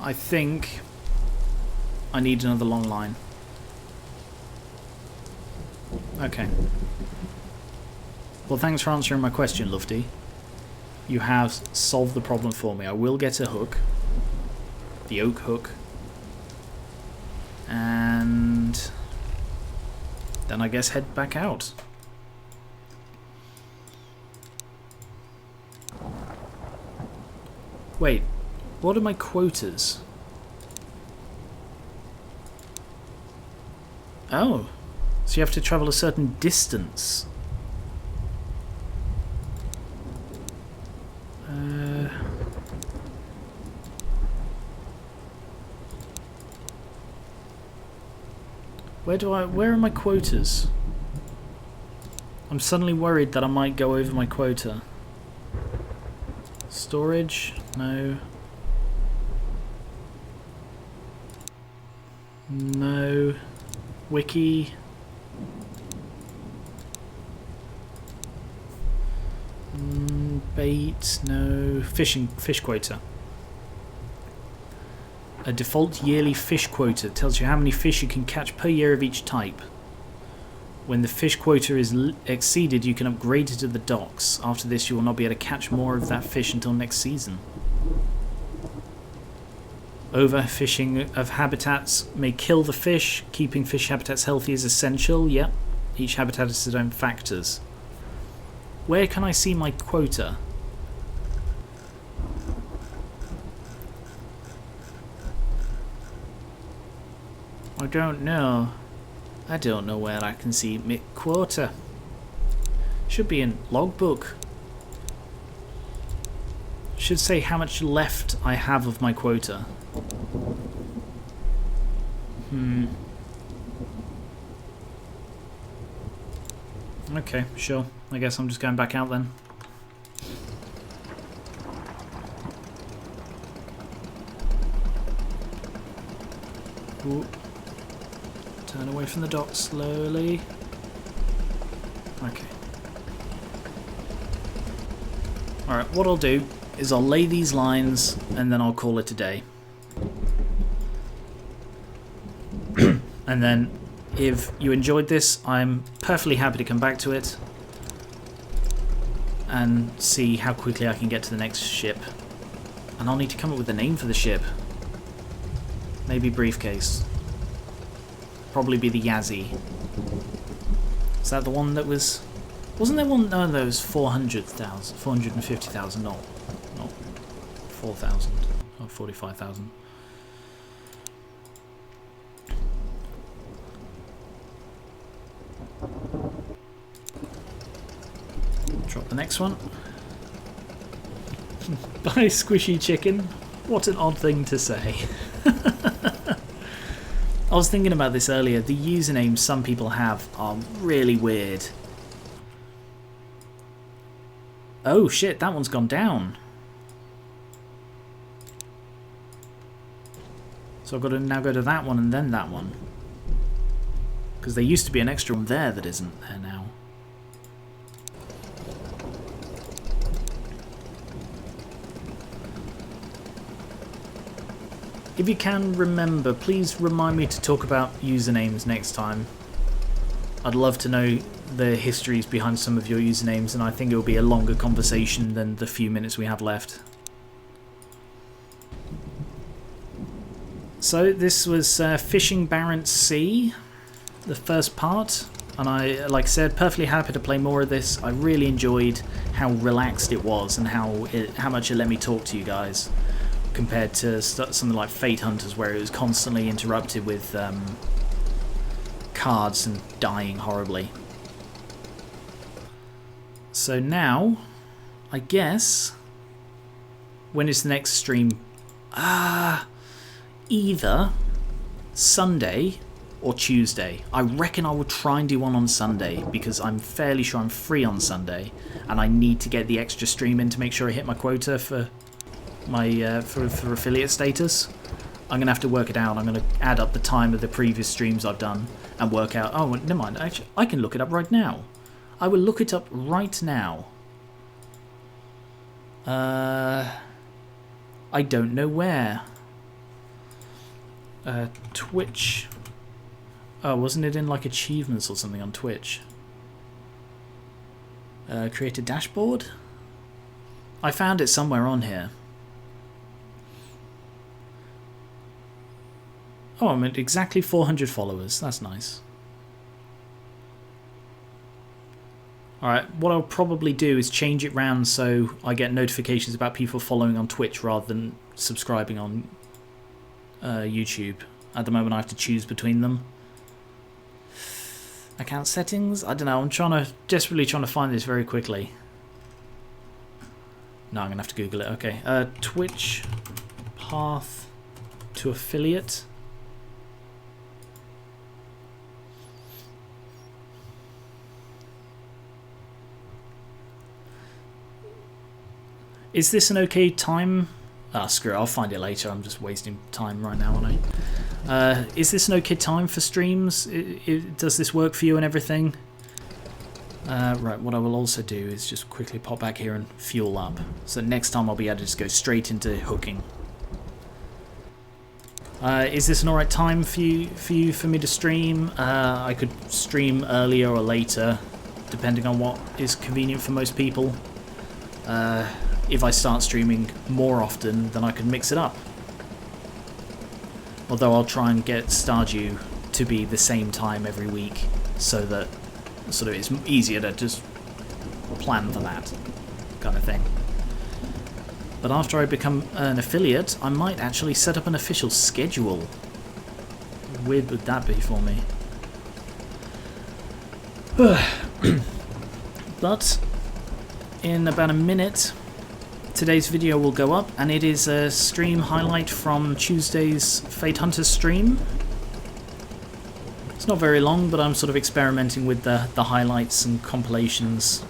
I think I need another long line. Okay. Well, thanks for answering my question, Lufty. You have solved the problem for me. I will get a hook. The oak hook. And then I guess head back out. Wait, what are my quotas? Oh, so you have to travel a certain distance. Where are my quotas? I'm suddenly worried that I might go over my quota. Storage? No. No. Wiki? Bait? No. Fish quota. A default yearly fish quota tells you how many fish you can catch per year of each type. When the fish quota is exceeded, you can upgrade it to the docks. After this, you will not be able to catch more of that fish until next season. Overfishing of habitats may kill the fish. Keeping fish habitats healthy is essential. Yep. Each habitat has its own factors. Where can I see my quota? I don't know. I don't know where I can see my quota. Should be in logbook. Should say how much left I have of my quota. Okay, sure. I guess I'm just going back out then. Ooh. Turn away from the dock slowly. Okay. Alright, what I'll do is I'll lay these lines and then I'll call it a day. And then if you enjoyed this, I'm perfectly happy to come back to it and see how quickly I can get to the next ship. And I'll need to come up with a name for the ship. Maybe Briefcase. Probably be the Yazzie. Is that the one that was... Wasn't there one... No, there was 400,000. 450,000, not 4,000. Or 45,000. Drop the next one. Bye, squishy chicken. What an odd thing to say. I was thinking about this earlier. The usernames some people have are really weird. Oh shit, that one's gone down. So I've got to now go to that one and then that one. Because there used to be an extra one there that isn't there now. If you can remember, please remind me to talk about usernames next time. I'd love to know the histories behind some of your usernames, and I think it will be a longer conversation than the few minutes we have left. So this was Fishing Barents Sea, the first part, and I, like I said, perfectly happy to play more of this. I really enjoyed how relaxed it was and how much it let me talk to you guys, compared to something like Fate Hunters, where it was constantly interrupted with cards and dying horribly. So now, I guess, when is the next stream? Either Sunday or Tuesday. I reckon I will try and do one on Sunday, because I'm fairly sure I'm free on Sunday, and I need to get the extra stream in to make sure I hit my quota for my for affiliate status. I'm gonna have to work it out. I'm gonna add up the time of the previous streams I've done and work out. Oh, never mind. Actually, I can look it up right now. I will look it up right now. I don't know where. Twitch. Oh, wasn't it in like achievements or something on Twitch? Create a dashboard? I found it somewhere on here. Oh, I'm at exactly 400 followers. That's nice. Alright, what I'll probably do is change it round so I get notifications about people following on Twitch rather than subscribing on YouTube. At the moment I have to choose between them. Account settings? I don't know, I'm desperately trying to find this very quickly. No, I'm going to have to Google it. Okay, Twitch path to affiliate. Is this an okay time? Ah, screw it, I'll find it later. I'm just wasting time right now, aren't I? Is this an okay time for streams? Does this work for you and everything? Right, what I will also do is just quickly pop back here and fuel up. So next time I'll be able to just go straight into hooking. Is this an alright time for me to stream? I could stream earlier or later, depending on what is convenient for most people. If I start streaming more often, then I can mix it up. Although I'll try and get Stardew to be the same time every week, so that sort of it's easier to just plan for that kind of thing. But after I become an affiliate, I might actually set up an official schedule. How weird would that be for me? But in about a minute, today's video will go up, and it is a stream highlight from Tuesday's Fate Hunters stream. It's not very long, but I'm sort of experimenting with the highlights and compilations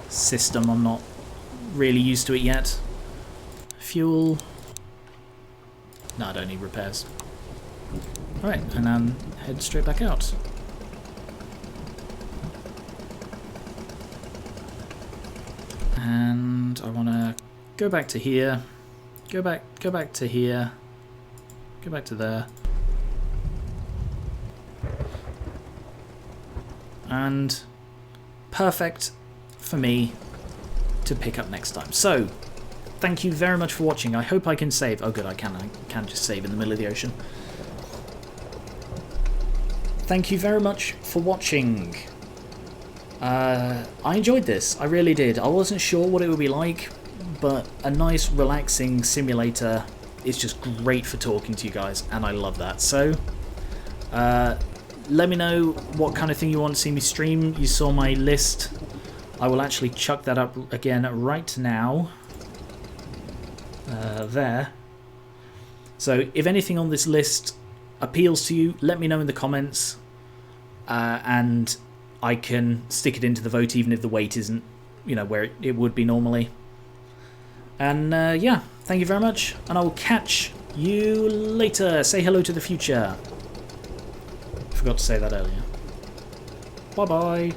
system. I'm not really used to it yet. Fuel. No, I don't need repairs. Alright, and then head straight back out. And I want to go back to here, go back to here, go back to there, and perfect for me to pick up next time. So, thank you very much for watching. I hope I can save. Oh good, I can just save in the middle of the ocean. Thank you very much for watching. I enjoyed this, I really did. I wasn't sure what it would be like, but a nice relaxing simulator is just great for talking to you guys, and I love that. So let me know what kind of thing you want to see me stream. You saw my list. I will actually chuck that up again right now. There. So if anything on this list appeals to you, let me know in the comments, and I can stick it into the vote even if the weight isn't, where it would be normally. And yeah, thank you very much, and I will catch you later. Say hello to the future. Forgot to say that earlier. Bye bye.